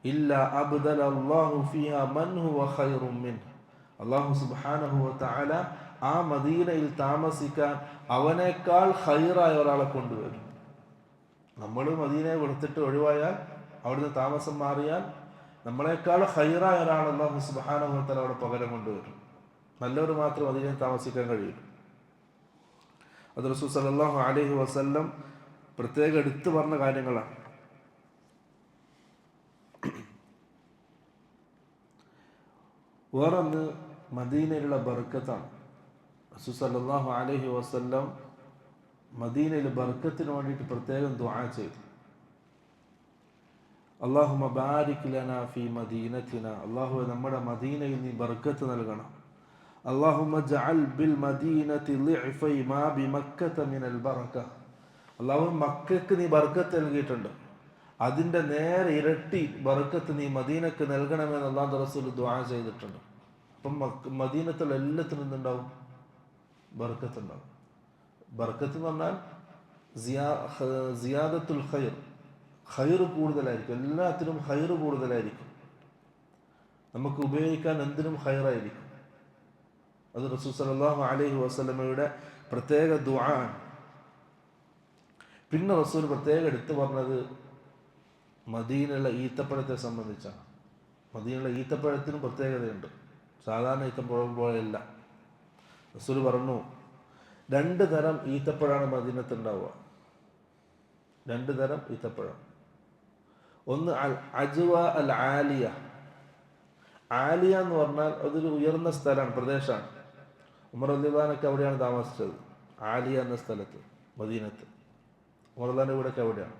ഇല്ല അബ്ദല അല്ലാഹു ഫീഹാ മൻ ഹുവ ഖൈറും മിൻഹു, അല്ലാഹു സുബ്ഹാനഹു വ തആല ആ മദീനയിൽ താമസിക്കാൻ അവനേക്കാൾ ഖൈറായ ഒരാളെ കൊണ്ടുവരും. നമ്മൾ മദീനയെ വെറുത്തിട്ട് ഒഴിവായാൽ, അവിടുന്ന് താമസം മാറിയാൽ, നമ്മളെക്കാൾ ഖൈറായ ഒരാൾ അല്ലാഹു സുബ്ഹാനഹു വ തആല അവിടെ പകരം കൊണ്ടുവരും. നല്ലവർ മാത്രം മദീനയിൽ താമസിക്കാൻ കഴിയും. അത് റസൂൽ സല്ലല്ലാഹു അലൈഹി വസല്ലം പ്രത്യേകം എടുത്തു പറഞ്ഞ കാര്യങ്ങളാണ്. വേറൊന്ന് മദീനയിലുള്ള ബർക്കത്താണ്. റസൂൽ സല്ലല്ലാഹു അലൈഹി വസല്ലം മദീനയിൽ ബർക്കത്തിന് വേണ്ടിയിട്ട് പ്രത്യേകം ദുആ ചെയ്തു. അല്ലാഹുമ്മ ബാരിക് ലനാ ഫീ മദീനത്തിന, അല്ലാഹുവേ നമ്മുടെ മദീനയിൽ നീ ബർക്കത്ത് നൽകണം. അല്ലാഹുമ്മ ജഅൽ ബിൽ മദീനത്തി ളിഅഫൈ മാ ബിമക്കത മിനൽ ബറക, അല്ലാഹു മക്കയ്ക്ക് നീ ബർക്കത്ത് നൽകിയിട്ടുണ്ട്, അതിൻ്റെ നേരെ ഇരട്ടി ബർക്കത്ത് നീ മദീനക്ക് നൽകണമെന്ന് അല്ലാഹുവിൻ്റെ റസൂൽ ദുആ ചെയ്തിട്ടുണ്ട്. അപ്പം മദീനത്തുള്ള എല്ലാത്തിനും എന്തുണ്ടാവും, ബർക്കത്ത് ഉണ്ടാവും. ബർക്കത്ത് എന്ന് പറഞ്ഞാൽ സിയാദത്തുൽ ഖൈർ, ഖൈർ കൂടുതലായിരിക്കും, എല്ലാത്തിനും ഖൈർ കൂടുതലായിരിക്കും, നമുക്ക് ഉപയോഗിക്കാൻ എന്തിനും ഖൈറായിരിക്കും. അത് റസൂൽ സല്ലല്ലാഹു അലൈഹി വസല്ലമയുടെ പ്രത്യേക ദുആ ആണ്. പിന്നെ റസൂൽ പ്രത്യേകം എടുത്തു പറഞ്ഞത് മദീനയിലുള്ള ഈത്തപ്പഴത്തെ സംബന്ധിച്ചാണ്. മദീനയിലുള്ള ഈത്തപ്പഴത്തിനും പ്രത്യേകതയുണ്ട്, സാധാരണ ഈത്തപ്പഴം പോലെയല്ല. റസൂൽ പറഞ്ഞു, 2 തരം ഈത്തപ്പഴമാണ് മദീനത്ത് ഉണ്ടാവുക. 2 തരം ഈത്തപ്പഴം. ഒന്ന് അൽ അജ്വ അൽ ആലിയ. ആലിയ എന്ന് പറഞ്ഞാൽ അതൊരു ഉയർന്ന സ്ഥലമാണ്, പ്രദേശമാണ്. ഉമർ റളിയല്ലാഹു അൻഹു അവിടെയാണ് താമസിച്ചത്, ആലിയ എന്ന സ്ഥലത്ത്, മദീനത്ത്. ഉമർ റളിയല്ലാഹു അൻഹു ഇവിടെയൊക്കെ അവിടെയാണ്.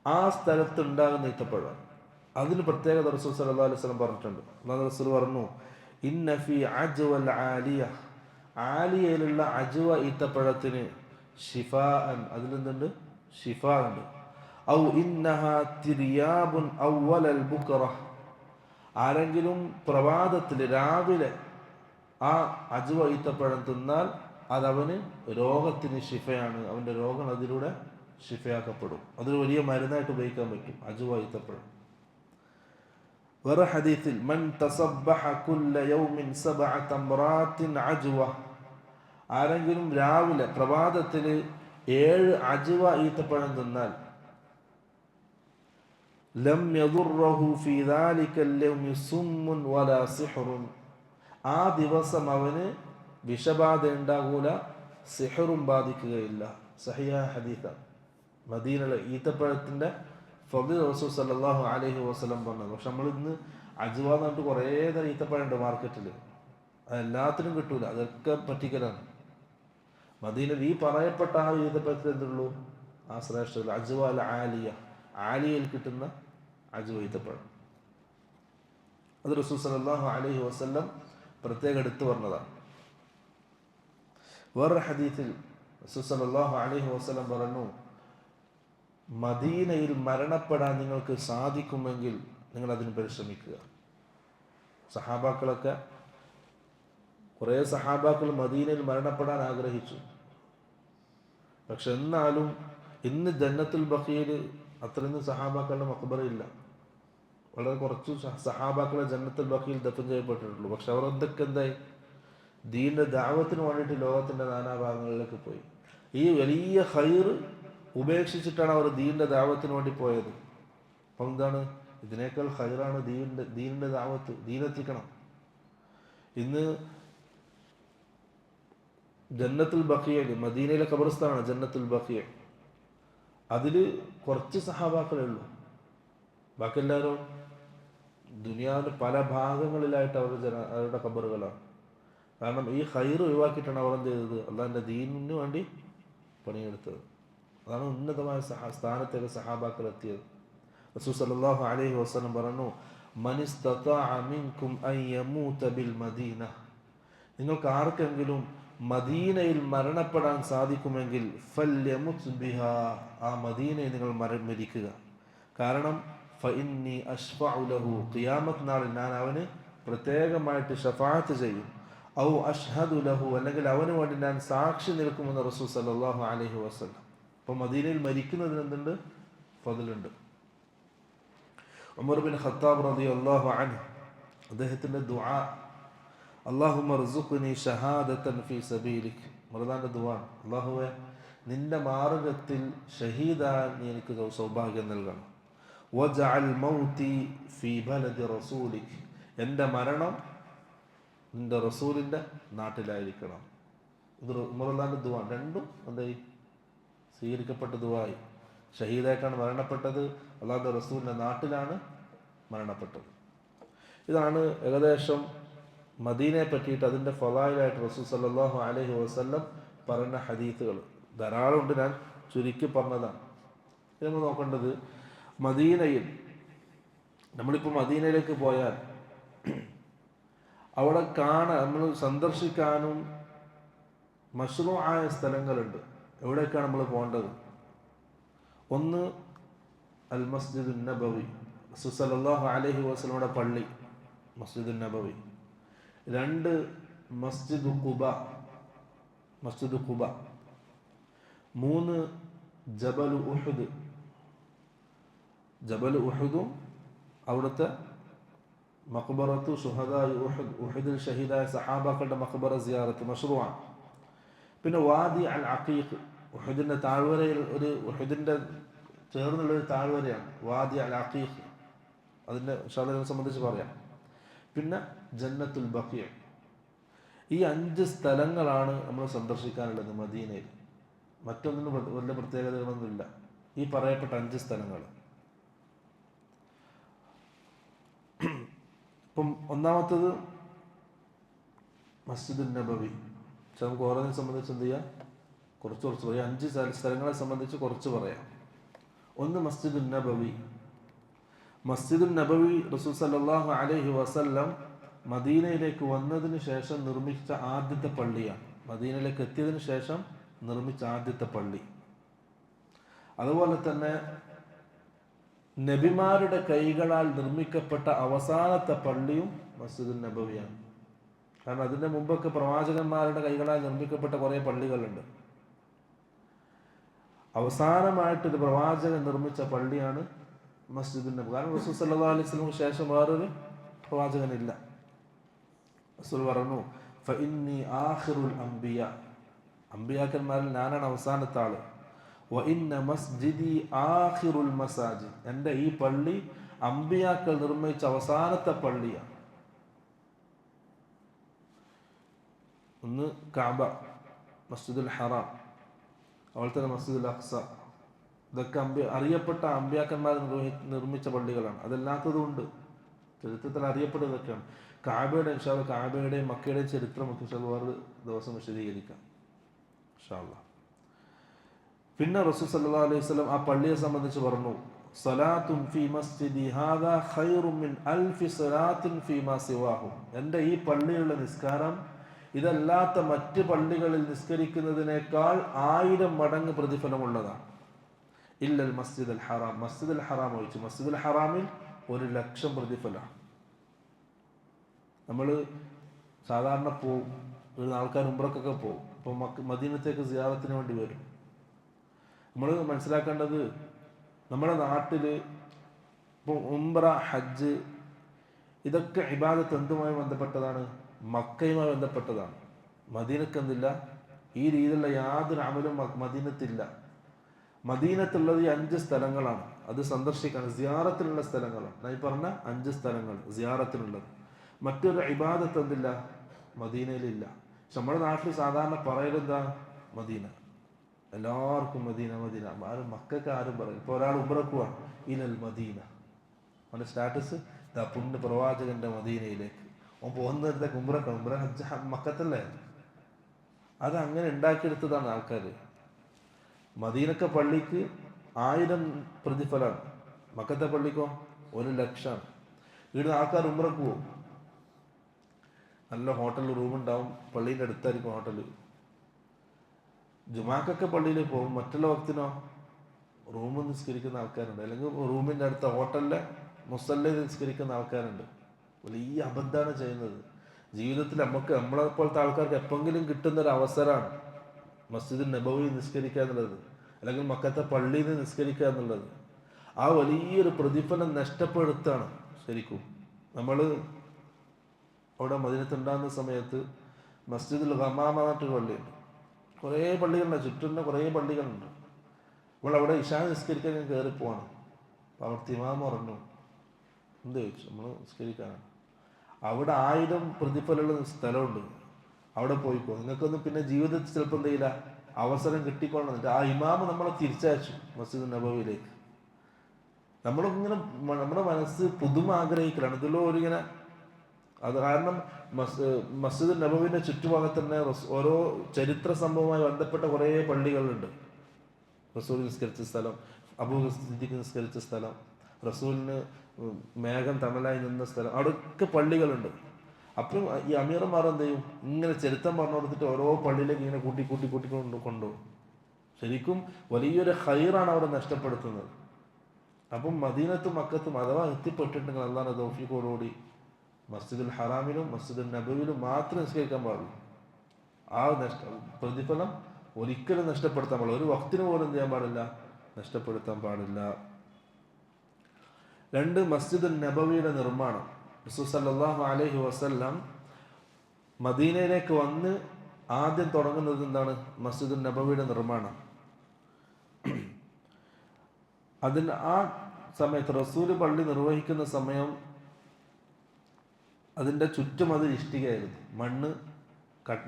ആ സ്ഥലത്ത് ഉണ്ടാകുന്ന ഈത്തപ്പഴം, അതിന് പ്രത്യേകത റസൂൽ സല്ലല്ലാഹു അലൈഹി വസല്ലം പറഞ്ഞിട്ടുണ്ട്. അല്ലാഹുവിൻ്റെ റസൂൽ പറഞ്ഞു, ഇന്ന ഫീ അജ്വൽ ആലിയ, ആലിയയിലുള്ള അജ്വ ഈത്തപ്പഴത്തിന് ഷിഫാഅൻ, അതിലെന്തുണ്ട്, ഷിഫാ ഉണ്ട്. ഔ ഇന്നഹാ തിരിയാബുൻ അവ്വലൽ ബുക്റ, ആരെങ്കിലും പ്രഭാതത്തിൽ രാവിലെ ആ അജ്വ ഈത്തപ്പഴം തിന്നാൽ അതവന് രോഗത്തിന് ഷിഫയാണ്, അവൻ്റെ രോഗം അതിലൂടെ ഷിഫയാക്കപ്പെടും. അതൊരു വലിയ മരുന്നായിട്ട് ഉപയോഗിക്കാൻ പറ്റും അജ്വ ഈത്തപ്പഴം. വേറെ ഹദീസിൽ, മൻ തസബ്ബഹ കുല്ല യൗമിൻ 7 തംറാത്തിൻ അജ്വ, ആരെങ്കിലും രാവിലെ പ്രഭാതത്തിൽ 7 അജ്വ ഈത്തപ്പഴം തിന്നാൽ, ലം യദുർറഹു ഫീ ദാലികൽ യൗമി സുമ്മുൻ വലാ സിഹ്റുൻ, ആ ദിവസം അവന് വിഷബാധ ഉണ്ടാകൂല, സിഹറും ബാധിക്കുകയില്ല. സഹിഹായ ഹദീസാണ്. മദീനയിലെ ഈത്തപ്പഴത്തിൻ്റെ ഫദ്ൽ റസൂൽ സല്ലല്ലാഹു അലൈഹി വസല്ലം പറഞ്ഞത്. പക്ഷെ നമ്മൾ ഇന്ന് അജ്വ എന്ന് പറഞ്ഞിട്ട് കുറേ തരം ഈത്തപ്പഴം ഉണ്ട് മാർക്കറ്റിൽ. എല്ലാത്തിനും കിട്ടൂല, അതൊക്കെ പറ്റിക്കലാണ്. മദീനയിൽ ഈ പറയപ്പെട്ട ആ ഈത്തപ്പഴത്തിൽ എന്തുള്ളൂ? ആ ശ്രേഷ്ഠ അജ്വ അൽ ആലിയ, ആലിയയിൽ കിട്ടുന്ന അജ്വ ഈത്തപ്പഴം. അത് റസൂൽ സല്ലല്ലാഹു അലൈഹി വസല്ലം പ്രത്യേകം എടുത്തു പറഞ്ഞതാണ്. വേറൊരു ഹദീസിൽ റസൂൽ സല്ലല്ലാഹു അലൈഹി വസല്ലം പറഞ്ഞു, മദീനയിൽ മരണപ്പെടാൻ നിങ്ങൾക്ക് സാധിക്കുമെങ്കിൽ നിങ്ങൾ അതിന് പരിശ്രമിക്കുക. സഹാബാക്കളൊക്കെ, കുറേ സഹാബാക്കൾ മദീനയിൽ മരണപ്പെടാൻ ആഗ്രഹിച്ചു. പക്ഷെ എന്നാലും ഇന്ന് ജന്നത്തുൽ ബഖീൽ അത്രയൊന്നും സഹാബാക്കളുടെ മഖ്ബറയില്ല. വളരെ കുറച്ച് സഹാബാക്കളെ ജന്നത്തുൽ ബഖീൽ ദഫൻ ചെയ്യപ്പെട്ടിട്ടുള്ളൂ. പക്ഷെ അവർ എന്തായി? ദീനിന്റെ ദഅവത്തിന് വേണ്ടിയിട്ട് ലോകത്തിന്റെ നാനാഭാഗങ്ങളിലേക്ക് പോയി. ഈ വലിയ ഖൈർ ഉപേക്ഷിച്ചിട്ടാണ് അവർ ദീനിന്റെ ദഅവത്തിന് വേണ്ടി പോയത്. അപ്പം എന്താണ്? ഇതിനേക്കാൾ ഖൈറാണ് ദീനിന്റെ ദഅവത്ത്, ദീനെത്തിക്കണം. ഇന്ന് ജന്നത്തുൽ ബഖിയ, മദീനയിലെ ഖബർസ്ഥാനാണ് ജന്നത്തുൽ ബഖിയ, അതിൽ കുറച്ച് സഹാബാക്കളേ ഉള്ളൂ. ബാക്കി എല്ലാവരും ദുനിയാവിൻ്റെ പല ഭാഗങ്ങളിലായിട്ട് അവരുടെ ഖബറുകളാണ്. കാരണം ഈ ഖൈർ ഒഴിവാക്കിയിട്ടാണ് അവർ എന്ത് ചെയ്തത്? അള്ളാഹിൻ്റെ ദീനിന് വേണ്ടി പണിയെടുത്തത്. അതാണ് ഉന്നതമായ സ്ഥാനത്തേക്ക് സഹാബാക്കൾ എത്തിയത്. റസൂൽ സല്ലല്ലാഹു അലൈഹി വസല്ലം പറഞ്ഞു, മനിസ്തതഅ മിൻകും അൻ യമൂത ബിൽ മദീന, നിങ്ങൾക്ക് ആർക്കെങ്കിലും മദീനയിൽ മരണപ്പെടാൻ സാധിക്കുമെങ്കിൽ ഫല്യമുത് ബിഹാ, ആ മദീനയിൽ നിങ്ങൾ മരിക്കുക. കാരണം ഫഇന്നി അശ്ഫഉ ലഹു, ഖിയാമത്ത് നാളിൽ ഞാൻ അവന് പ്രത്യേകമായിട്ട് ശഫാഅത്ത് ചെയ്യും. ഔ അഷ്ഹദു ലഹു, അല്ലെങ്കിൽ അവന് വേണ്ടി ഞാൻ സാക്ഷി നിൽക്കുമെന്ന് റസൂൽ സല്ലല്ലാഹു അലൈഹി വസല്ലം. അപ്പോൾ മദീനയിൽ മരിക്കുന്നതിന് എന്തുണ്ട്? ഫضലുണ്ട്. ഉമർ ബിൻ ഖത്താബ് റളിയല്ലാഹു അൻഹു, അദ്ദേഹത്തിൻ്റെ ദുആ, അല്ലാഹുമ്മ ർസുഖ്നി ഷഹാദതൻ ഫീ സബീലിക്, മറുതാൻ്റെ ദുആ, അല്ലാഹുവേ നിന്റെ മാർഗത്തിൽ ഷഹീദാൻ നീ എനിക്ക് സൗഭാഗ്യം നൽകണം. വജഅൽ മൗതി ഫീ ബലദി റസൂലിക്, എൻ്റെ മരണം നിന്റെ റസൂലിൻ്റെ നാട്ടിലായിരിക്കണം. ഇത് ഉമറുല്ലാൻ്റെ ദുആ. രണ്ടും എന്തായി? സ്വീകരിക്കപ്പെട്ട ദുആയി. ഷഹീദായിട്ടാണ് മരണപ്പെട്ടത്, അല്ലാഹുവിൻ്റെ റസൂലിൻ്റെ നാട്ടിലാണ് മരണപ്പെട്ടത്. ഇതാണ് ഏകദേശം മദീനയെ പറ്റിയിട്ട് അതിൻ്റെ ഫളായിലായിട്ട് റസൂൽ സല്ലല്ലാഹു അലൈഹി വസല്ലം പറഞ്ഞ ഹദീസുകൾ ധാരാളമുണ്ട്. ഞാൻ ചുരുക്കി പറഞ്ഞതാണ്. നമ്മൾ നോക്കേണ്ടത്, മദീനയിൽ നമ്മളിപ്പോൾ മദീനയിലേക്ക് പോയാൽ അവിടെ നമ്മൾ സന്ദർശിക്കാനും മശ്റൂആയ സ്ഥലങ്ങളുണ്ട്. എവിടേക്കാണ് നമ്മൾ പോകേണ്ടത്? ഒന്ന് അൽ മസ്ജിദുൻ നബവി, റസൂൽ സല്ലല്ലാഹു അലൈഹി വസല്ലമയുടെ പള്ളി മസ്ജിദുൻ നബവി. 2 മസ്ജിദ് ഖുബ, 3 ജബൽ ഉഹുദ്, ജബൽ ഉഹുദും അവിടുത്തെ മഖ്ബറത്തു ഷുഹദാഇ ഉഹുദ്, ഉഹുദിൽ ഷഹീദായ സഹാബാക്കളുടെ മഖ്ബറ സിയാറത്ത് മശ്റൂആണ്. പിന്നെ വാദി അൽ അഖീഖ്, ഉഹുദിൻ്റെ താഴ്വരയിൽ ഉഹുദിൻ്റെ ചേർന്നുള്ളൊരു താഴ്വരയാണ് വാദി അൽ അഖീഖ്. അതിൻ്റെ ഷാദിനെ സംബന്ധിച്ച് പറയാം. പിന്നെ ജന്നത്തുൽ ബഖിയ. ഈ 5 സ്ഥലങ്ങളാണ് നമ്മൾ സന്ദർശിക്കാനുള്ളത് മദീനയിൽ. മറ്റൊന്നിനും വലിയ പ്രത്യേകതകളൊന്നുമില്ല. ഈ പറയപ്പെട്ട 5 സ്ഥലങ്ങൾ. ഇപ്പം ഒന്നാമത്തത് മസ്ജിദുൻ നബവി. നമുക്ക് ഓരോന്നിനെ സംബന്ധിച്ച് എന്ത് ചെയ്യാം? കുറച്ച് പറയാം. 5 സ്ഥലങ്ങളെ സംബന്ധിച്ച് കുറച്ച് പറയാം. ഒന്ന് മസ്ജിദുൻ നബവി. മസ്ജിദുൻ നബവി റസൂൽ സല്ലല്ലാഹു അലൈഹി വസല്ലം മദീനയിലേക്ക് വന്നതിന് ശേഷം നിർമ്മിച്ച ആദ്യത്തെ പള്ളിയാണ്. മദീനയിലേക്ക് എത്തിയതിന് ശേഷം നിർമ്മിച്ച ആദ്യത്തെ പള്ളി. അതുപോലെ തന്നെ നബിമാരുടെ കൈകളാൽ നിർമ്മിക്കപ്പെട്ട അവസാനത്തെ പള്ളിയും മസ്ജിദുൻ നബവിയാണ്. കാരണം അതിൻ്റെ മുമ്പൊക്കെ പ്രവാചകന്മാരുടെ കൈകളാൽ നിർമ്മിക്കപ്പെട്ട കുറേ പള്ളികളുണ്ട്. അവസാനമായിട്ടൊരു പ്രവാചകൻ നിർമ്മിച്ച പള്ളിയാണ് മസ്ജിദുൻ നബവി. കാരണം റസൂൽ സല്ലല്ലാഹു അലൈഹി വസല്ലമക്ക് ശേഷം വേറൊരു പ്രവാചകനില്ല. റസൂൽ പറഞ്ഞു, ഫഇന്നി ആഖിറുൽ അംബിയ, അംബിയാക്കന്മാരിൽ ഞാനാണ് അവസാനത്തെ ആള്. വഇന്ന മസ്ജിദി ആഖിറുൽ മസാജിദ്, എൻ്റെ ഈ പള്ളി അംബിയാക്കൾ നിർമ്മിച്ച അവസാനത്തെ പള്ളിയാണ്. ഒന്ന് കഅബ, മസ്ജിദുൽ ഹറാം, അതുപോലെ തന്നെ മസ്ജിദുൽ അഖ്സ. ഇതൊക്കെ അറിയപ്പെട്ട അമ്പിയാക്കന്മാർ നിർമ്മിച്ച പള്ളികളാണ്. അതല്ലാത്തതുകൊണ്ട് ചരിത്രത്തിൽ അറിയപ്പെടുന്നതൊക്കെയാണ്. കാബയുടെ ഇൻഷാല്ല കാബയുടെയും മക്കയുടെയും ചരിത്രം നമുക്ക് ഇൻഷാല്ല വേറെ ദിവസം വിശദീകരിക്കാം ഇൻഷാ അല്ലാഹ്. പിന്നെ റസൂൽ സല്ലല്ലാഹു അലൈഹി വസല്ലം ആ പള്ളിയെ സംബന്ധിച്ച് പറഞ്ഞു, സലാത്തുൻ ഫീ മസ്ജിദി ഹാദാ ഖൈറും മിൻ അൽഫി സലാത്തിൻ ഫീമാ സിവാഹു. എൻ്റെ ഈ പള്ളിയുള്ള നിസ്കാരം ഇതല്ലാത്ത മറ്റ് പള്ളികളിൽ നിസ്കരിക്കുന്നതിനേക്കാൾ 1000 മടങ്ങ് പ്രതിഫലമുള്ളതാണ്. ഇല്ലൽ മസ്ജിദ് അൽ ഹറാം, മസ്ജിദ് അൽ ഹറാം ഒഴിച്ച്. മസ്ജിദ് അൽ ഹറാമിൽ 1,00,000 പ്രതിഫലമാണ്. നമ്മൾ സാധാരണ പോവും, ആൾക്കാർ ഉംറക്കൊക്കെ പോവും. ഇപ്പോൾ മദീനത്തേക്ക് സിയാറത്തിന് വേണ്ടി വരും. നമ്മൾ മനസ്സിലാക്കേണ്ടത്, നമ്മുടെ നാട്ടിൽ ഇപ്പോൾ ഉംറ, ഹജ്ജ് ഇതൊക്കെ ഇബാദത്ത് എന്തുമായി ബന്ധപ്പെട്ടതാണ്? മക്കയുമായി ബന്ധപ്പെട്ടതാണ്. മദീനക്ക് എന്തില്ല? ഈ രീതിയിലുള്ള യാതൊരു അമലും മദീനത്തില്ല. മദീനത്തുള്ളത് ഈ 5 സ്ഥലങ്ങളാണ്. അത് സന്ദർശിക്കാൻ സിയാറത്തിനുള്ള സ്ഥലങ്ങളാണ്. ഞാൻ പറഞ്ഞ 5 സ്ഥലങ്ങൾ സിയാറത്തിനുള്ളത്. മറ്റൊരു ഇബാദത്ത് എന്തില്ല? മദീനയിലില്ല. പക്ഷെ നമ്മുടെ നാട്ടിൽ സാധാരണ പറയലെന്താ? മദീന. എല്ലാവർക്കും മദീന മദീന. ആരും മക്കൾക്ക് ആരും പറയും. ഇപ്പോൾ ഒരാൾ ഉംറക്ക് പോവാണ്, ഇലൽ മദീന, അവൻ്റെ സ്റ്റാറ്റസ് ദാ പുണ്യ പ്രവാചകന്റെ മദീനയിലേക്ക്. അവൻ പോകുന്നിടത്തേക്ക് ഉംറക്ക്, ഉംറ ഹജ്ജ് മക്കത്തല്ലേ. അത് അങ്ങനെ ഉണ്ടാക്കിയെടുത്തതാണ് ആൾക്കാർ. മദീനത്തെ പള്ളിക്ക് 1000 പ്രതിഫലമാണ്, മക്കത്തെ പള്ളിക്കോ 1,00,000. ഇവിടുന്ന് ആൾക്കാർ ഉംറക്ക് പോകും. നല്ല ഹോട്ടലിൽ റൂമുണ്ടാവും, പള്ളീൻ്റെ അടുത്തായിരിക്കും ഹോട്ടൽ. ജുമാക്കൊക്കെ പള്ളിയിൽ പോകും, മറ്റുള്ള വക്തിനോ റൂമിൽ നിസ്കരിക്കുന്ന ആൾക്കാരുണ്ട്, അല്ലെങ്കിൽ റൂമിൻ്റെ അടുത്ത ഹോട്ടലിലെ മുസല്ലയിൽ നിസ്കരിക്കുന്ന ആൾക്കാരുണ്ട്. വലിയ അബദ്ധമാണ് ചെയ്യുന്നത്. ജീവിതത്തിൽ നമ്മളെപ്പോലത്തെ ആൾക്കാർക്ക് എപ്പോഴെങ്കിലും കിട്ടുന്നൊരു അവസരമാണ് മസ്ജിദുൽ നബവി നിസ്കരിക്കുക എന്നുള്ളത്, അല്ലെങ്കിൽ മക്കത്തെ പള്ളിയിൽ നിന്ന് നിസ്കരിക്കുക എന്നുള്ളത്. ആ വലിയൊരു പ്രതിഫലം നഷ്ടപ്പെടുത്താണ് ശരിക്കും. നമ്മൾ അവിടെ മദീനത്തുണ്ടാകുന്ന സമയത്ത് മസ്ജിദുൽ ഗമാമ എന്നൊരു പള്ളിയുണ്ട്. കുറേ പള്ളികളുണ്ട്, ചുറ്റുന്ന കുറേ പള്ളികളുണ്ട്. അവിടെ ഇശാ നിസ്കരിക്കാൻ ഞാൻ കയറി പോവാണ്. അപ്പോൾ അവിടുത്തെ ഇമാം പറഞ്ഞു, എന്ത് ചോദിച്ചു? നമ്മൾ നിസ്കരിക്കാനാണ്. അവിടെ 1000 പ്രതിഫലമുള്ള സ്ഥലമുണ്ട്, അവിടെ പോയിക്കോ. നിങ്ങൾക്കൊന്നും പിന്നെ ജീവിതത്തിൽ ചിലപ്പോൾ എന്ത് ചെയ്യില്ല, അവസരം കിട്ടിക്കൊള്ളുന്നിട്ട് ആ ഇമാമ് നമ്മളെ തിരിച്ചയച്ചു മസ്ജിദ് നബവിയിലേക്ക്. നമ്മളിങ്ങനെ നമ്മുടെ മനസ്സ് പുതുമ ആഗ്രഹിക്കലാണ് ഇതിലോ ഒരിങ്ങനെ. അത് കാരണം മസ്ജിദ് നബവിന്റെ ചുറ്റുഭാഗത്ത് തന്നെ ഓരോ ചരിത്ര സംഭവവുമായി ബന്ധപ്പെട്ട കുറേ പള്ളികളുണ്ട്. റസൂൽ നിസ്കരിച്ച സ്ഥലം, അബൂ സിദ്ദീഖ് നിസ്കരിച്ച സ്ഥലം, റസൂലിന് മേഘം തണലായി നിന്ന സ്ഥലം, അവിടെയൊക്കെ പള്ളികളുണ്ട്. അപ്പം ഈ അമീറന്മാർ എന്ത് ചെയ്യും? ഇങ്ങനെ ചരിത്രം പറഞ്ഞു കൊടുത്തിട്ട് ഓരോ പള്ളിയിലേക്ക് ഇങ്ങനെ കൂട്ടി കൊണ്ടുപോകും. ശരിക്കും വലിയൊരു ഹൈറാണ് അവിടെ നഷ്ടപ്പെടുത്തുന്നത്. അപ്പം മദീനത്തും മക്കത്തും അഥവാ എത്തിപ്പെട്ടിട്ടുണ്ടെങ്കിൽ അള്ളാഹുവിന്റെ തൗഫീഖോടുകൂടി മസ്ജിദുൽ ഹറാമിലും മസ്ജിദുൽ നബവിയിലും മാത്രം നിസ്കരിക്കാൻ പാടുള്ളൂ. ആ പ്രതിഫലം ഒരിക്കലും നഷ്ടപ്പെടുത്താൻ പാടില്ല. ഒരു വക്തിന് പോലും എന്ത് ചെയ്യാൻ പാടില്ല, നഷ്ടപ്പെടുത്താൻ പാടില്ല. 2, മസ്ജിദുൽ നബവിയുടെ നിർമ്മാണം. റസൂൽ സല്ലല്ലാഹു അലൈഹി വസല്ലം മദീനയിലേക്ക് വന്ന് ആദ്യം തുടങ്ങുന്നത് എന്താണ്? മസ്ജിദുൽ നബവിയുടെ നിർമ്മാണം. അതിന് ആ സമയത്ത് റസൂല് പള്ളി നിർവഹിക്കുന്ന സമയം അതിൻ്റെ ചുറ്റുമതിൽ ഇഷ്ടികയായിരുന്നു,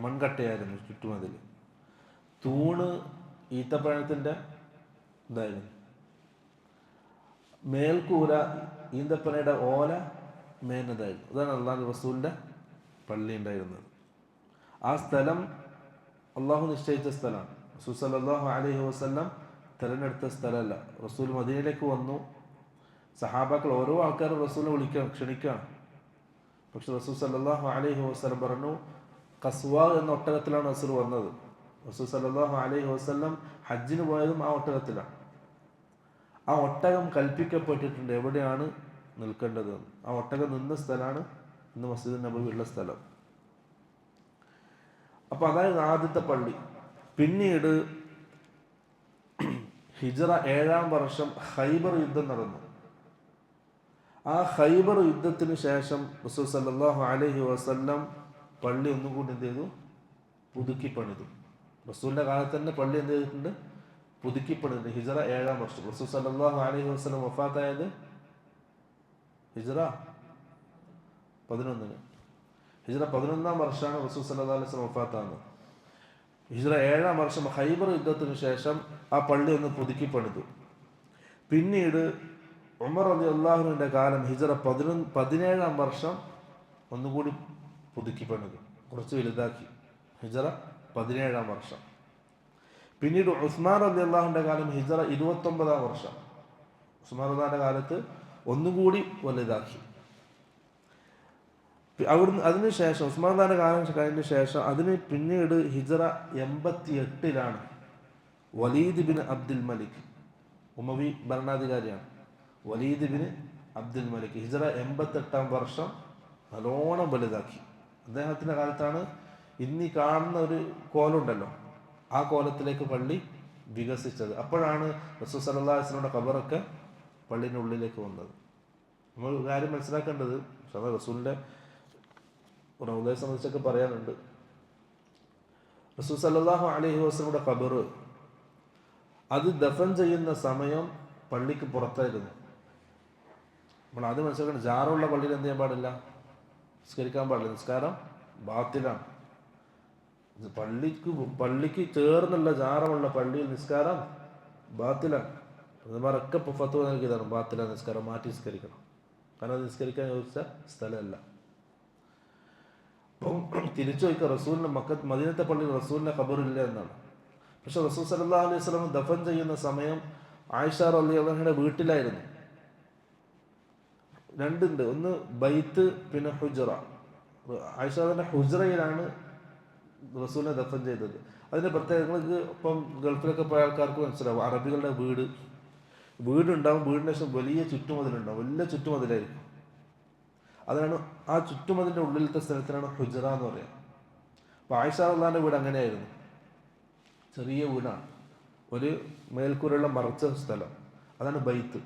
മൺകട്ടയായിരുന്നു ചുറ്റുമതിൽ. തൂണ് ഈത്തപ്പഴത്തിൻ്റെ ഇതായിരുന്നു. മേൽക്കൂര ഈന്തപ്പനയുടെ ഓല മേനതായിരുന്നു. അതാണ് അള്ളാഹു റസൂലിൻ്റെ പള്ളി ഉണ്ടായിരുന്നത്. ആ സ്ഥലം അള്ളാഹു നിശ്ചയിച്ച സ്ഥലമാണ്. റസൂൽ സല്ലല്ലാഹു അലൈഹി വസല്ലം തിരഞ്ഞെടുത്ത സ്ഥലമല്ല. റസൂൽ മദീനയിലേക്ക് വന്നു. സഹാബാക്കൾ ഓരോ ആൾക്കാരും റസൂലിനെ ക്ഷണിക്കുകയാണ്. പക്ഷെ റസൂൽ സല്ലല്ലാഹു അലൈഹി വസല്ലം പറഞ്ഞു, ഖസ്വ എന്ന ഒട്ടകത്തിലാണ് റസൂൽ വന്നത്. റസൂൽ സല്ലല്ലാഹു അലൈഹി വസല്ലം ഹജ്ജിന് പോയതും ആ ഒട്ടകത്തിലാണ്. ആ ഒട്ടകം കൽപ്പിക്കപ്പെട്ടിട്ടുണ്ട് എവിടെയാണ് നിൽക്കേണ്ടത്. ആ ഒട്ടകം നിന്ന സ്ഥലമാണ് ഇന്ന് മസ്ജിദ് നബവി ഉള്ള സ്ഥലം. അപ്പൊ അതായത് ആദ്യത്തെ പള്ളി. പിന്നീട് ഹിജ്റ 7-ാം വർഷം ഖൈബർ യുദ്ധം നടന്നു. ആ ഖൈബർ യുദ്ധത്തിന് ശേഷം റസൂൽ സല്ലല്ലാഹു അലൈഹി വസല്ലം പള്ളി ഒന്നും കൂടി എന്ത് ചെയ്തു? പുതുക്കി പണിതു. റസൂലിന്റെ കാലത്ത് തന്നെ പള്ളി എന്ത് ചെയ്തിട്ടുണ്ട്? പുതുക്കി പണിതു. ഹിജ്റ 7-ാം വർഷം. റസൂൽ സല്ലല്ലാഹു അലൈഹി വസല്ലം വഫാത്തായത് ഹിജ്റ 11-ന്. ഹിജ്റ 11-ാം വർഷമാണ് റസൂൽ സല്ലല്ലാഹു അലൈഹി വസല്ലം വഫാത്താകുന്നത്. ഹിജ്റ 7-ാം വർഷം ഖൈബർ യുദ്ധത്തിന് ശേഷം ആ പള്ളി ഒന്ന് പുതുക്കി പണിതു. പിന്നീട് ഉമർ റളിയല്ലാഹുവിന്റെ കാലം ഹിജ്റ 17-ാം വർഷം ഒന്നുകൂടി പുതുക്കി പണിതു, കുറച്ച് വലുതാക്കി. ഹിജറ 17-ാം വർഷം. പിന്നീട് ഉസ്മാൻ റളിയല്ലാഹുവിൻ്റെ കാലം ഹിജറ 29-ാം വർഷം. ഉസ്മാൻ റളിയല്ലാഹുവിൻ്റെ കാലത്ത് ഒന്നുകൂടി വലുതാക്കി. അവിടുന്ന് അതിനുശേഷം ഉസ്മാൻ റളിയല്ലാഹുവിൻ്റെ കാലം കഴിഞ്ഞ ശേഷം അതിന് പിന്നീട് ഹിജറ 88-ലാണ് വലീദ് ബിൻ അബ്ദുൽ മലിക്, ഉമവി ഭരണാധികാരിയാണ്, വലീദ് ബിൻ അബ്ദുൽ മലിക് ഹിജറ 88-ാം വർഷം നല്ലോണം വലുതാക്കി. അദ്ദേഹത്തിൻ്റെ കാലത്താണ് ഇന്നീ കാണുന്ന ഒരു കോലുണ്ടല്ലോ, ആ കോലത്തിലേക്ക് പള്ളി വികസിച്ചത്. അപ്പോഴാണ് റസൂൽ സല്ലല്ലാഹു അലൈഹി വസല്ലമയുടെ ഖബറൊക്കെ പള്ളിൻ്റെ ഉള്ളിലേക്ക് വന്നത്. നമ്മൾ കാര്യം മനസ്സിലാക്കേണ്ടത്, റസൂലിൻ്റെ റൗളയെ സംബന്ധിച്ചൊക്കെ പറയാനുണ്ട്. റസൂൽ സല്ലല്ലാഹു അലൈഹി വസല്ലമയുടെ ഖബർ അത് ദഫൻ ചെയ്യുന്ന സമയം പള്ളിക്ക് പുറത്തായിരുന്നു. നമ്മൾ ആദ്യം മനസ്സിലാക്കണം, ജാറുള്ള പള്ളിയിൽ എന്ത് ചെയ്യാൻ പാടില്ല? നിസ്കരിക്കാൻ പാടില്ല. നിസ്കാരം ബാത്തിലാണ്. പള്ളിക്ക് ചേർന്നുള്ള ജാറമുള്ള പള്ളിയിൽ നിസ്കാരം ബാത്തിലാണ്. അതുമാരൊക്കെ ഇപ്പോൾ ഫത്വ നൽകിയതാണ്, ബാത്തിലാണ് നിസ്കാരം, മാറ്റി നിസ്കരിക്കണം. കാരണം അത് നിസ്കരിക്കാൻ ചോദിച്ച സ്ഥലമല്ല. അപ്പം തിരിച്ചു ചോദിക്കുക, റസൂലിൻ്റെ മദീനത്തെ പള്ളിയിൽ റസൂലിൻ്റെ ഖബറില്ല എന്നാണ്. പക്ഷെ റസൂൽ സല്ലല്ലാഹു അലൈഹി വസല്ലം ദഫൻ ചെയ്യുന്ന സമയം ആയിഷ റളിയല്ലാഹു അൻഹയുടെ വീട്ടിലായിരുന്നു. രണ്ടുണ്ട്, ഒന്ന് ബൈത്ത്, പിന്നെ ഹുജറ. ആയിഷയുടെ ഹുജറയിലാണ് റസൂലിനെ ദഫൻ ചെയ്തത്. അതിൻ്റെ പ്രത്യേകങ്ങൾക്ക് ഇപ്പം ഗൾഫിലൊക്കെ പോയ ആൾക്കാർക്ക് മനസ്സിലാവും. അറബികളുടെ വീടുണ്ടാവും, വീടിന് ശേഷം വലിയ ചുറ്റുമതിലുണ്ടാവും, വലിയ ചുറ്റുമതിലായിരിക്കും. അതാണ് ആ ചുറ്റുമതിൻ്റെ ഉള്ളിലത്തെ സ്ഥലത്തിനാണ് ഹുജറ എന്ന് പറയുക. അപ്പോൾ ആയിഷ റളിയല്ലാഹുവിൻ്റെ വീട് അങ്ങനെയായിരുന്നു, ചെറിയ വീടാണ്, ഒരു മേൽക്കൂരയുള്ള മറച്ച സ്ഥലം, അതാണ് ബൈത്ത്.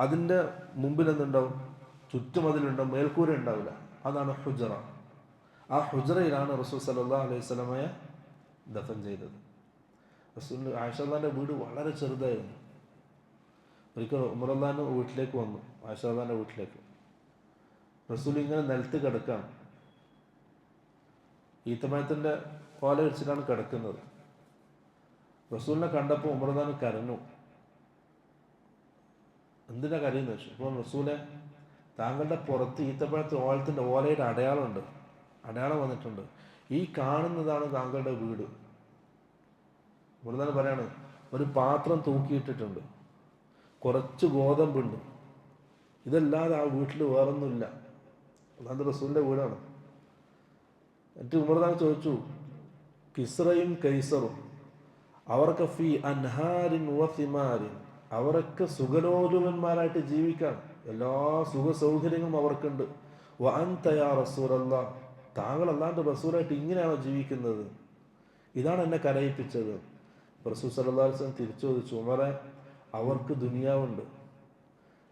അതിൻ്റെ മുമ്പിൽ എന്തുണ്ടാവും? ചുറ്റുമതിലുണ്ടാവും, മേൽക്കൂര ഉണ്ടാവില്ല, അതാണ് ഹുജറ. ആ ഹുജറയിലാണ് റസൂൽ സല്ലല്ലാഹു അലൈഹി വസല്ലമയെ ദഫൻ ചെയ്തത്. റസൂൽ ആയിഷ റളിയല്ലാഹുവിൻ്റെ വീട് വളരെ ചെറുതായിരുന്നു. ഒരിക്കൽ ഉമർ റളിയല്ലാഹു വീട്ടിലേക്ക് വന്നു, ആയിഷ റളിയല്ലാഹുവിൻ്റെ വീട്ടിലേക്ക്. റസൂൽ ഇങ്ങനെ നിലത്ത് കിടക്കാണ്, ഈത്തമയത്തിൻ്റെ കോല വെച്ചിട്ടാണ് കിടക്കുന്നത്. റസൂലിനെ കണ്ടപ്പോൾ ഉമർ റളിയല്ലാഹു കരഞ്ഞു. എന്തിനാ കരയുന്നത് വെച്ചു. അപ്പോൾ റസൂലെ, താങ്കളുടെ പുറത്ത് ഈത്തപ്പഴത്ത് ഓലയുടെ അടയാളമുണ്ട്, അടയാളം വന്നിട്ടുണ്ട്, ഈ കാണുന്നതാണ് താങ്കളുടെ വീട്. മുറുതാൻ പറയാണ്, ഒരു പാത്രം തൂക്കിയിട്ടിട്ടുണ്ട്, കുറച്ച് ഗോതമ്പുണ്ട്, ഇതല്ലാതെ ആ വീട്ടിൽ വേറൊന്നുമില്ല. അല്ലാതെ റസൂലിൻ്റെ വീടാണ്. എന്നിട്ട് ഉമർദാൻ ചോദിച്ചു, കിസ്റയും കൈസറും അവർക്ക് ഫി അൻഹാരിൻ വസിമാരിൻ, അവരൊക്കെ സുഖലോലുപന്മാരായിട്ട് ജീവിക്കാൻ എല്ലാ സുഖ സൗകര്യങ്ങളും അവർക്കുണ്ട്. വ അൻത യാ റസൂലല്ലാഹ്, താങ്കൾ അല്ലാണ്ട് റസൂലായിട്ട് ഇങ്ങനെയാണോ ജീവിക്കുന്നത്? ഇതാണ് എന്നെ കരയിപ്പിച്ചത്. റസൂൽ സല്ലല്ലാഹു അലൈഹി വസല്ലം തിരിച്ചു ചോദിച്ചു, ഉമറെ, അവർക്ക് ദുനിയാവുണ്ട്,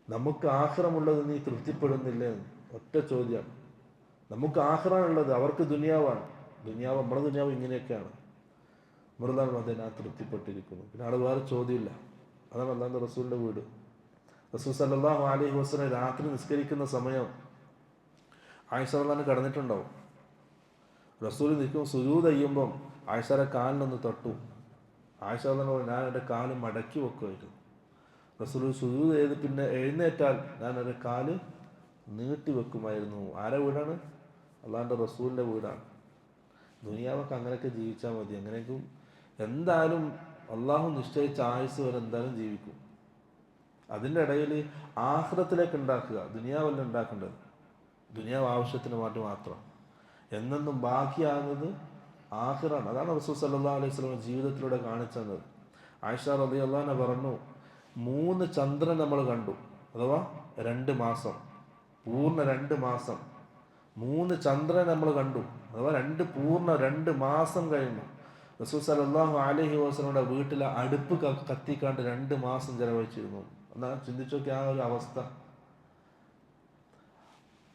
നമുക്ക് ആഖിറമുള്ളത് നീ തൃപ്തിപ്പെടുന്നില്ലേ? ഒറ്റ ചോദ്യമാണ്. നമുക്ക് ആഖിറാനുള്ളത്, അവർക്ക് ദുനിയാവാണ്. നമ്മുടെ ദുനിയാവ് ഇങ്ങനെയൊക്കെയാണ്. മൃദാൻ മദീന തൃപ്തിപ്പെട്ടിരിക്കുന്നു. പിന്നെ അവിടെ വേറെ ചോദ്യമില്ല. അതാണ് അല്ലാഹുവിൻ്റെ റസൂലിൻ്റെ വീട്. റസൂൽ സല്ലല്ലാഹു അലൈഹി വസല്ലം രാത്രി നിസ്കരിക്കുന്ന സമയം ആയിഷ റളിയല്ലാഹു കടന്നിട്ടുണ്ടാവും. റസൂൽ നിൽക്കും, സുജൂദ് ചെയ്യുമ്പം ആയിഷയുടെ കാലിനൊന്ന് തൊട്ടു. ആയിഷ റളിയല്ലാഹു, ഞാൻ എൻ്റെ കാല് മടക്കി വെക്കുമായിരുന്നു. റസൂൽ സുജൂദ് ചെയ്ത് പിന്നെ എഴുന്നേറ്റാൽ ഞാൻ എൻ്റെ കാല് നീട്ടി വെക്കുമായിരുന്നു. ആരുടെ വീടാണ്? അള്ളാഹിൻ്റെ റസൂലിൻ്റെ വീടാണ്. ദുനിയാവൊക്കെ അങ്ങനെയൊക്കെ ജീവിച്ചാൽ മതി. അങ്ങനെയൊക്കെ എന്തായാലും അള്ളാഹു നിശ്ചയിച്ച ആയുസ് വരെ എന്തായാലും ജീവിക്കും. അതിൻ്റെ ഇടയിൽ ആഖിറത്തിലേക്ക് ഉണ്ടാക്കുക, ദുനിയാവല്ല ഉണ്ടാക്കേണ്ടത്. ദുനിയാവ് ആവശ്യത്തിന് വേണ്ടി മാത്രം. എന്നെന്നും ബാക്കിയാകുന്നത് ആഖിറാണ്. അതാണ് റസൂൽ സല്ലല്ലാഹു അലൈഹി വസല്ലം ജീവിതത്തിലൂടെ കാണിച്ചു തന്നത്. ആയിഷ റളിയല്ലാഹു അൻഹ പറഞ്ഞു, 3 ചന്ദ്രൻ നമ്മൾ കണ്ടു, അഥവാ 2 മാസം, പൂർണ്ണ 2 മാസം. 3 ചന്ദ്രൻ നമ്മൾ കണ്ടു, അഥവാ പൂർണ്ണ 2 മാസം കഴിഞ്ഞു. റസൂൽ സല്ലല്ലാഹു അലൈഹി വസല്ലമയുടെ വീട്ടിലെ അടുപ്പ് കത്തിക്കാണ്ട് 2 മാസം ചെലവഴിച്ചിരുന്നു. എന്നാ ചിന്തിച്ചു നോക്കി ആ ഒരു അവസ്ഥ.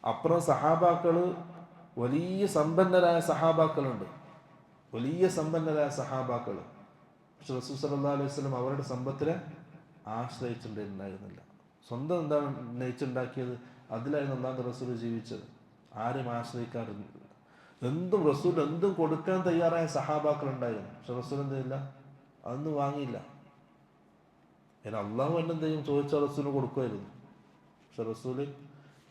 അപ്പുറം സഹാബാക്കള്, വലിയ സമ്പന്നരായ സഹാബാക്കളുണ്ട്, വലിയ സമ്പന്നരായ സഹാബാക്കള്. പക്ഷെ റസൂൽ സല്ലല്ലാഹു അലൈഹി വസല്ലം അവരുടെ സമ്പത്തിനെ ആശ്രയിച്ചിട്ടുണ്ടായിരുന്നില്ല. സ്വന്തം എന്താണ് നയിച്ചുണ്ടാക്കിയത്, അതിലായിരുന്നു അല്ലാഹുവിൻ്റെ റസൂൽ ജീവിച്ചത്. ആരും ആശ്രയിക്കാറില്ല. റസൂൽ എന്തും കൊടുക്കാൻ തയ്യാറായ സഹാബാക്കൾ ഉണ്ടായിരുന്നു. പക്ഷെ റസൂൽ എന്തില്ല, അതൊന്നും വാങ്ങിയില്ല. അള്ളാഹു എന്തെങ്കിലും ചോദിച്ചാൽ റസൂലിന് കൊടുക്കുമായിരുന്നു. പക്ഷെ റസൂല്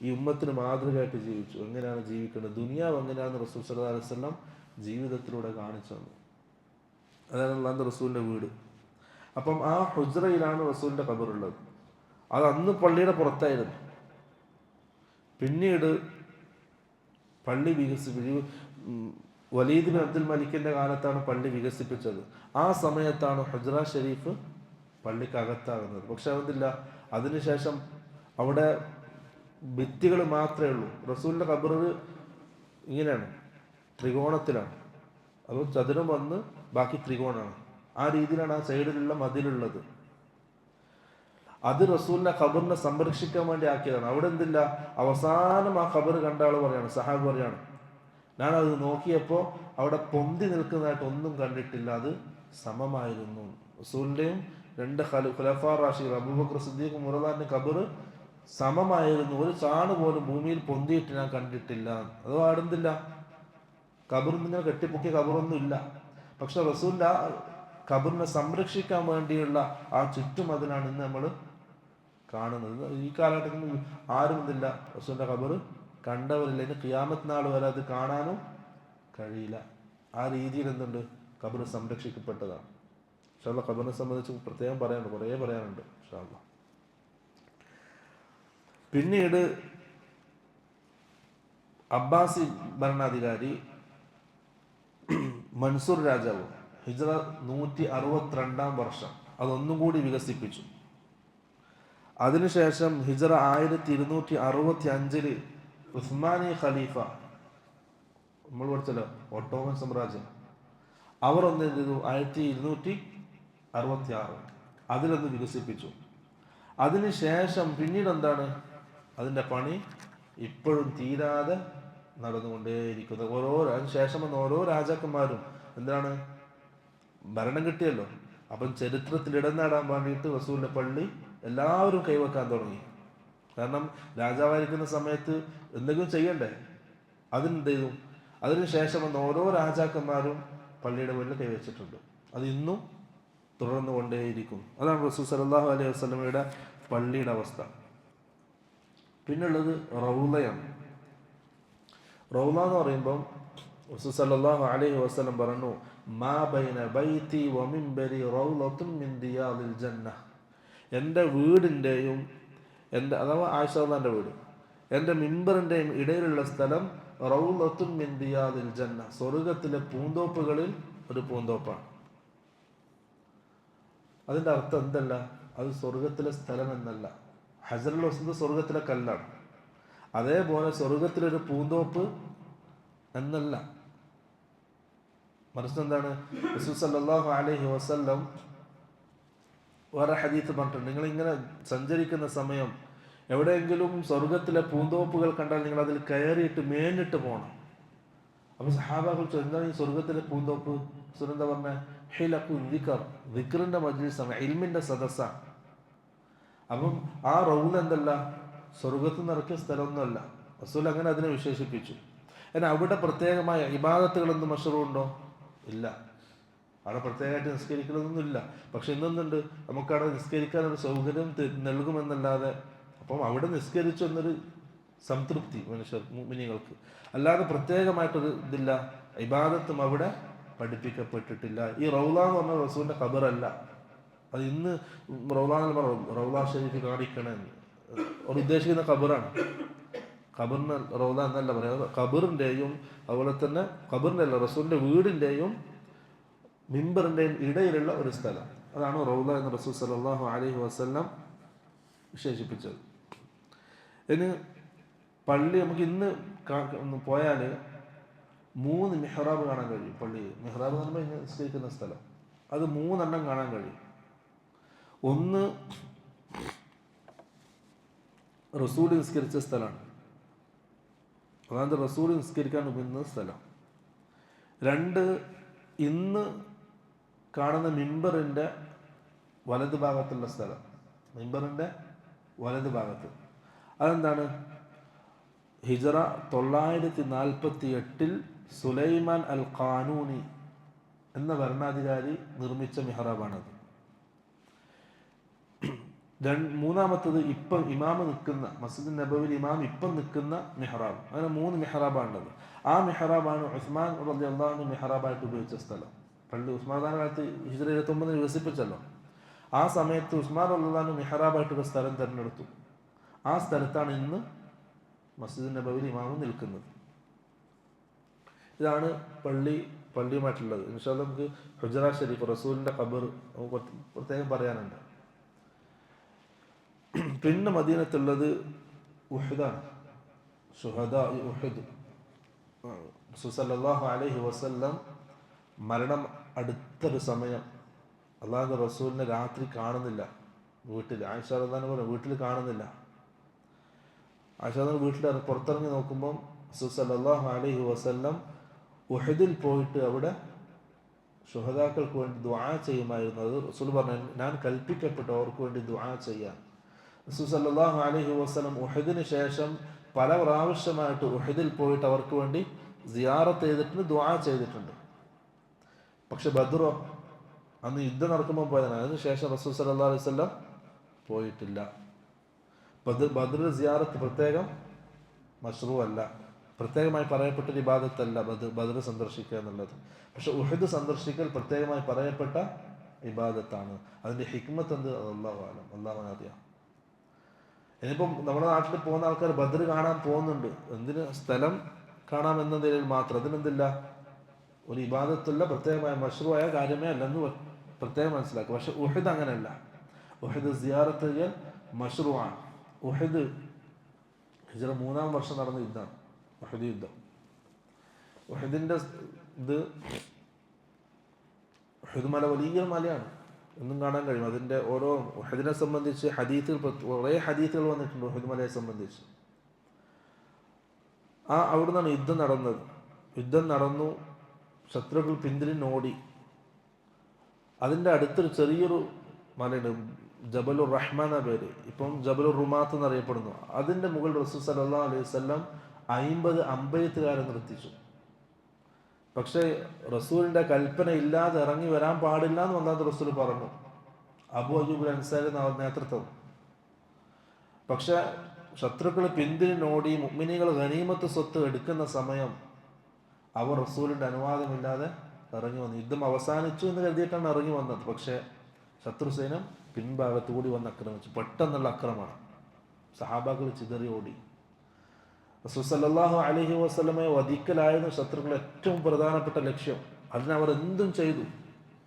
ഈ ഉമ്മത്തിന് മാതൃകയായിട്ട് ജീവിച്ചു. എങ്ങനെയാണ് ജീവിക്കേണ്ടത്, ദുനിയാവ് എങ്ങനെയാണെന്ന് റസൂൽ സല്ലല്ലാഹു അലൈഹി വസല്ലം ജീവിതത്തിലൂടെ കാണിച്ചു തന്നു. അതാണ് അള്ളാഹുവിൻ്റെ റസൂലിൻ്റെ വീട്. അപ്പം ആ ഹുജ്റയിലാണ് റസൂലിൻ്റെ ഖബറുള്ളത്. അത് അന്ന് പള്ളിയുടെ പുറത്തായിരുന്നു. പിന്നീട് പള്ളി വലീദ് ബിൻ അബ്ദുൽ മലിക്കിൻ്റെ കാലത്താണ് പള്ളി വികസിപ്പിച്ചത്. ആ സമയത്താണ് ഹുജ്റ ഷരീഫ് പള്ളിക്കകത്താകുന്നത്. പക്ഷെ അതെന്തില്ല, അതിനുശേഷം അവിടെ ഭിത്തികൾ മാത്രമേ ഉള്ളൂ. റസൂലിൻ്റെ ഖബർ ഇങ്ങനെയാണ്, ത്രികോണത്തിലാണ്. അത് ചതുരം വന്ന് ബാക്കി ത്രികോണമാണ്. ആ രീതിയിലാണ് ആ സൈഡിലുള്ള മതിലുള്ളത്. അത് റസൂലിന്റെ ഖബറിനെ സംരക്ഷിക്കാൻ വേണ്ടി ആക്കിയതാണ്. അവിടെ എന്തില്ല, അവസാനം ആ ഖബർ കണ്ട ആൾ പറയാണ്, സഹാബ് പറയാണ്, ഞാനത് നോക്കിയപ്പോൾ അവിടെ പൊന്തി നിൽക്കുന്നതായിട്ട് ഒന്നും കണ്ടിട്ടില്ല, അത് സമമായിരുന്നു. റസൂലിന്റെയും രണ്ട് ഖുലഫാ റാഷിദ് അബൂബക്കർ സിദ്ദീഖ് ഉമറുന്റെ ഖബർ സമമായിരുന്നു. ഒരു ചാണ് പോലും ഭൂമിയിൽ പൊന്തിയിട്ട് ഞാൻ കണ്ടിട്ടില്ല. അത് ആടുന്നില്ല, ഖബറിൽ ഇങ്ങനെ കെട്ടിപ്പൊക്കിയ ഖബറൊന്നും ഇല്ല. പക്ഷെ റസൂലിന്റെ ആ ഖബറിനെ സംരക്ഷിക്കാൻ വേണ്ടിയുള്ള ആ ചുറ്റുമതിലാണ് ഇന്ന് നമ്മൾ കാണുന്നത്. ഈ കാലഘട്ടത്തിൽ ആരും ഇതില്ല, റസൂലിന്റെ ഖബർ കണ്ടവരില്ല. ഇനി ഖിയാമത്ത് നാൾ വരെ അത് കാണാനും കഴിയില്ല. ആ രീതിയിൽ എന്തുണ്ട്, ഖബർ സംരക്ഷിക്കപ്പെട്ടതാണ്. ഇൻഷാ അല്ലാഹ് ഖബറിനെ സംബന്ധിച്ച് പ്രത്യേകം പറയാനുണ്ട്, കുറേ പറയാനുണ്ട് ഇൻഷാ അല്ലാഹ്. പിന്നീട് അബ്ബാസി ഭരണാധികാരി മൻസൂർ രാജാവ് ഹിജ്റ 162 വർഷം അതൊന്നും കൂടി വികസിപ്പിച്ചു. അതിനുശേഷം ഹിജ്റ 1265 ഉസ്മാനി ഖലീഫ, നമ്മൾ പഠിച്ചല്ലോ ഒട്ടോമൻ സാമ്രാജ്യം, അവർ ഒന്ന് എന്ത് ചെയ്തു, 1266 അതിലൊന്ന് വികസിപ്പിച്ചു. അതിനുശേഷം പിന്നീട് എന്താണ്, അതിൻ്റെ പണി ഇപ്പോഴും തീരാതെ നടന്നുകൊണ്ടേയിരിക്കുന്നത്. അതിനുശേഷം വന്ന ഓരോ രാജാക്കന്മാരും എന്താണ്, ഭരണം കിട്ടിയല്ലോ, അപ്പം ചരിത്രത്തിൽ ഇടം നേടാൻ വേണ്ടിയിട്ട് റസൂലിൻ്റെ പള്ളി എല്ലാവരും കൈവെക്കാൻ തുടങ്ങി. കാരണം രാജാവായിരിക്കുന്ന സമയത്ത് എന്തെങ്കിലും ചെയ്യണ്ടേ, അതിനെന്ത് ചെയ്തു. അതിനുശേഷം വന്ന ഓരോ രാജാക്കന്മാരും പള്ളിയുടെ മുന്നിൽ കൈവച്ചിട്ടുണ്ട്. അത് ഇന്നും തുടർന്നു കൊണ്ടേയിരിക്കും. അതാണ് റസൂൽ സല്ലല്ലാഹു അലൈഹി വസല്ലമയുടെ പള്ളിയുടെ അവസ്ഥ. പിന്നുള്ളത് റൗളയാണ്. റൗള എന്ന് പറയുമ്പം റസൂൽ സല്ലല്ലാഹു അലൈഹി വസല്ലം പറഞ്ഞു, മാ ബൈന ബൈതി വ മിൻബരി റൗളത്തുൻ മിൻ ദിയാദിൽ ജന്ന. എൻ്റെ വീടിൻ്റെയും അഥവാ ആയിഷ റളിയല്ലാഹുവിൻ്റെ വീട്, എൻ്റെ മിമ്പറിൻ്റെയും ഇടയിലുള്ള സ്ഥലം റൗളത്തുൻ മിൻ ദിയാദിൽ ജന്ന, സ്വർഗത്തിലെ പൂന്തോപ്പുകളിൽ ഒരു പൂന്തോപ്പാണ്. അതിൻ്റെ അർത്ഥം എന്തല്ല, അത് സ്വർഗത്തിലെ സ്ഥലം എന്നല്ല. ഹജറുൽ അസ്വദ് സ്വർഗത്തിലെ കല്ലാണ്. അതേപോലെ സ്വർഗത്തിലൊരു പൂന്തോപ്പ് എന്നല്ല. മറിച്ച് എന്താണ്, റസൂൽ സല്ലല്ലാഹു അലൈഹി വസല്ലം വേറെ ഹദീസ് പറഞ്ഞിട്ടുണ്ട്, നിങ്ങളിങ്ങനെ സഞ്ചരിക്കുന്ന സമയം എവിടെയെങ്കിലും സ്വർഗത്തിലെ പൂന്തോപ്പുകൾ കണ്ടാൽ നിങ്ങൾ അതിൽ കയറിയിട്ട് മേഞ്ഞിട്ട് പോകണം. അപ്പോൾ സഹാബാക്കൾ ചോദിച്ചു, എന്താണ് ഈ സ്വർഗത്തിലെ പൂന്തോപ്പ്? റസൂൽ എന്താ പറഞ്ഞ, ഹിലഖു ദിക്ർ, ദിക്റിന്റെ മജ്ലിസാണ്, ഇൽമിന്റെ സദസ്സാണ്. അപ്പം ആ റൗള എന്തല്ല, സ്വർഗത്തിൽ നിറക്കിയ സ്ഥലമൊന്നുമല്ല. റസൂൽ അങ്ങനെ അതിനെ വിശേഷിപ്പിച്ചു. എന്നാൽ അവിടെ പ്രത്യേകമായ ഇബാദത്തുകളൊന്നും മശ്റൂഉണ്ടോ? ഇല്ല. അവിടെ പ്രത്യേകമായിട്ട് നിസ്കരിക്കുന്നതൊന്നും ഇല്ല. പക്ഷെ ഇന്നൊന്നുണ്ട്, നമുക്കവിടെ നിസ്കരിക്കാനൊരു സൗകര്യം നൽകുമെന്നല്ലാതെ. അപ്പം അവിടെ നിസ്കരിച്ചു എന്നൊരു സംതൃപ്തി മുഅ്മിനീങ്ങൾക്ക്, അല്ലാതെ പ്രത്യേകമായിട്ടൊരു ഇതില്ല, ഇബാദത്തും അവിടെ പഠിപ്പിക്കപ്പെട്ടിട്ടില്ല. ഈ റൗള എന്ന് പറഞ്ഞ റസൂലിന്റെ ഖബറല്ല. അത് ഇന്ന് റൗള ഷരീഫ് കാണിക്കണമെന്ന് അവർ ഉദ്ദേശിക്കുന്ന ഖബറാണ്. ഖബറിന് റൗള എന്നല്ല പറയുന്നത്. ഖബറിൻ്റെയും അതുപോലെ തന്നെ ഖബറിൻ്റെ അല്ല, റസൂലിൻ്റെ വീടിൻ്റെയും മിമ്പറിൻ്റെയും ഇടയിലുള്ള ഒരു സ്ഥലം, അതാണ് റൗള എന്ന് റസൂൽ സല്ലല്ലാഹു അലൈഹി വസല്ലം വിശേഷിപ്പിച്ചത്. ഇനി പള്ളി നമുക്ക് ഇന്ന് പോയാൽ 3 മിഹ്റാബ് കാണാൻ കഴിയും. പള്ളി മിഹ്റാബ് എന്ന് പറയുമ്പോൾ നിസ്കരിക്കുന്ന സ്ഥലം, അത് 3 കാണാൻ കഴിയും. ഒന്ന് റസൂൽ നിസ്കരിച്ച സ്ഥലമാണ്, അതായത് റസൂൽ നിസ്കരിക്കാൻ ഉപയോഗിക്കുന്ന സ്ഥലം. 2 ഇന്ന് കാണുന്ന മിമ്പറിൻ്റെ വലതു ഭാഗത്തുള്ള സ്ഥലം, മിമ്പറിൻ്റെ വലതു ഭാഗത്ത്. അതെന്താണ്, ഹിജ്റ 948 സുലൈമാൻ അൽ ഖാനൂനി എന്ന ഭരണാധികാരി നിർമ്മിച്ച മിഹ്റാബാണത്. മൂന്നാമത്തത് ഇപ്പം ഇമാമ് നിൽക്കുന്ന മസ്ജിദ് നബവിയിൽ ഇമാം ഇപ്പം നിൽക്കുന്ന മെഹ്റാബ്. അങ്ങനെ 3 മെഹ്റാബാണുള്ളത്. ആ മെഹ്റാബാണ് ഉസ്മാൻ റളിയല്ലാഹു അൻഹു മെഹ്റാബായിട്ട് ഉപയോഗിച്ച സ്ഥലം. പള്ളി ഉസ്മാൻ കാലത്ത് ഹിജ്റ 29 വികസിപ്പിച്ചല്ലോ. ആ സമയത്ത് ഉസ്മാൻ റളിയല്ലാഹു അൻഹു മെഹ്റാബായിട്ടൊരു സ്ഥലം തിരഞ്ഞെടുത്തു. ആ സ്ഥലത്താണ് ഇന്ന് മസ്ജിദ് നബവിയിൽ ഇമാമ് നിൽക്കുന്നത്. ഇതാണ് പള്ളിയുമായിട്ടുള്ളത്. ഇൻഷാ അല്ലാഹ് നമുക്ക് ഹുജറ ഷരീഫ് റസൂലിൻ്റെ ഖബർ പ്രത്യേകം പറയാനുണ്ട്. പിന്നെ മദീനത്തുള്ളത് ഉഹദാണ്, ഷുഹദാ ഉഹദ്. റസൂൽ സല്ലല്ലാഹു അലൈഹി വസല്ലം മരണം അടുത്തൊരു സമയം അള്ളാഹുവിൻ്റെ റസൂലിനെ രാത്രി കാണുന്നില്ല വീട്ടിൽ. ആയിഷ റളിയല്ലാഹു അൻഹ വീട്ടിൽ കാണുന്നില്ല. ആയിഷ വീട്ടിൽ പുറത്തിറങ്ങി നോക്കുമ്പം റസൂൽ സല്ലല്ലാഹു അലൈഹി വസല്ലം ഉഹദിൽ പോയിട്ട് അവിടെ ഷുഹദാക്കൾക്ക് വേണ്ടി ദുആ ചെയ്യുമായിരുന്നു. അത് റസൂൽ പറഞ്ഞു, ഞാൻ കൽപ്പിക്കപ്പെട്ടു അവർക്ക് വേണ്ടി ദുആ ചെയ്യാൻ. റസൂൽ സല്ലല്ലാഹു അലൈഹി വസല്ലം ഉഹദിന് ശേഷം പല പ്രാവശ്യമായിട്ട് ഉഹദിൽ പോയിട്ട് അവർക്ക് വേണ്ടി സിയാറത്ത് ചെയ്തിട്ടുണ്ട്, ദുആ ചെയ്തിട്ടുണ്ട്. പക്ഷെ ബദ്റോ അന്ന് യുദ്ധം നടക്കുമ്പോൾ പോയതാണ്. അതിനുശേഷം റസൂൽ സല്ലല്ലാഹു അലൈഹി വസല്ലം പോയിട്ടില്ല. ബദ്ർ സിയാറത്ത് പ്രത്യേകം മശ്റൂ അല്ല, പ്രത്യേകമായി പറയപ്പെട്ടൊരു ഇബാദത്തല്ല ബദ്ർ സന്ദർശിക്കുക എന്നുള്ളത്. പക്ഷെ ഉഹദ് സന്ദർശിക്കൽ പ്രത്യേകമായി പറയപ്പെട്ട ഇബാദത്താണ്. അതിൻ്റെ ഹിക്മത്ത് എന്ത് അല്ലാഹു അലം, അല്ലാഹുവിനറിയാം. ഇനിയിപ്പം നമ്മുടെ നാട്ടിൽ പോകുന്ന ആൾക്കാർ ബദ്ർ കാണാൻ പോകുന്നുണ്ട്. എന്തിന്? സ്ഥലം കാണാമെന്ന നിലയിൽ മാത്രം. അതിനെന്തില്ല, ഒരു ഇബാദത്തുള്ള പ്രത്യേകമായ മശ്റൂആയ കാര്യമേ അല്ലെന്ന് പ്രത്യേകം മനസ്സിലാക്കുക. പക്ഷെ ഉഹദ് അങ്ങനെയല്ല. ഉഹദ് സിയാറത്ത് ചെയ്യാൻ മശ്റൂആണ്. ഉഹദ് ഹിജ്റ 3-ാം വർഷം നടന്ന യുദ്ധമാണ് ഉഹദ് യുദ്ധം. ഉഹദിൻ്റെ ഇത് ഉഹദ് മല വലിയ മലയാണ്, എന്നും കാണാൻ കഴിയും. അതിൻ്റെ ഓരോ ഉഹദിനെ സംബന്ധിച്ച് കുറേ ഹദീത്തുകൾ വന്നിട്ടുണ്ട് ഉഹദ് മലയെ സംബന്ധിച്ച്. അവിടെ നിന്നാണ് യുദ്ധം നടന്നത്. യുദ്ധം നടന്നു, ശത്രുക്കൾ പിന്തിരിഞ്ഞോടി. അതിൻ്റെ അടുത്തൊരു ചെറിയൊരു മലയുണ്ട്, ജബലുർ റഹ്മാൻ എന്ന പേര്, ഇപ്പം ജബലുർ റുമാത്ത് എന്നറിയപ്പെടുന്നു. അതിൻ്റെ മുകളിൽ റസൂൽ സല്ലല്ലാഹു അലൈഹി വസല്ലം 50 അമ്പെയ്ത്തുകാരെ നിർത്തിച്ചു. പക്ഷേ റസൂലിൻ്റെ കൽപ്പന ഇല്ലാതെ ഇറങ്ങി വരാൻ പാടില്ല എന്ന് വന്നാത്ത റസൂൽ പറഞ്ഞു, അബൂ അയ്യൂബ് അൻസാരി നേതൃത്വം. പക്ഷെ ശത്രുക്കൾ പിന്തിരിഞ്ഞോടി മുഅ്മിനീകൾ ഗനീമത്ത് സ്വത്ത് എടുക്കുന്ന സമയം അവർ റസൂലിൻ്റെ അനുവാദമില്ലാതെ ഇറങ്ങി വന്നു. യുദ്ധം അവസാനിച്ചു എന്ന് കരുതിയിട്ടാണ് ഇറങ്ങി വന്നത്. പക്ഷേ ശത്രുസൈന്യം പിൻഭാഗത്തുകൂടി വന്ന് ആക്രമിച്ചു. പെട്ടെന്നുള്ള ആക്രമണം, സഹാബാക്കൾ ചിതറി ഓടി. റസൂൽ സല്ലല്ലാഹു അലൈഹി വസല്ലമയെ വധിക്കലായിരുന്നു ശത്രുക്കൾ ഏറ്റവും പ്രധാനപ്പെട്ട ലക്ഷ്യം. അതിനവർ എന്തും ചെയ്തു.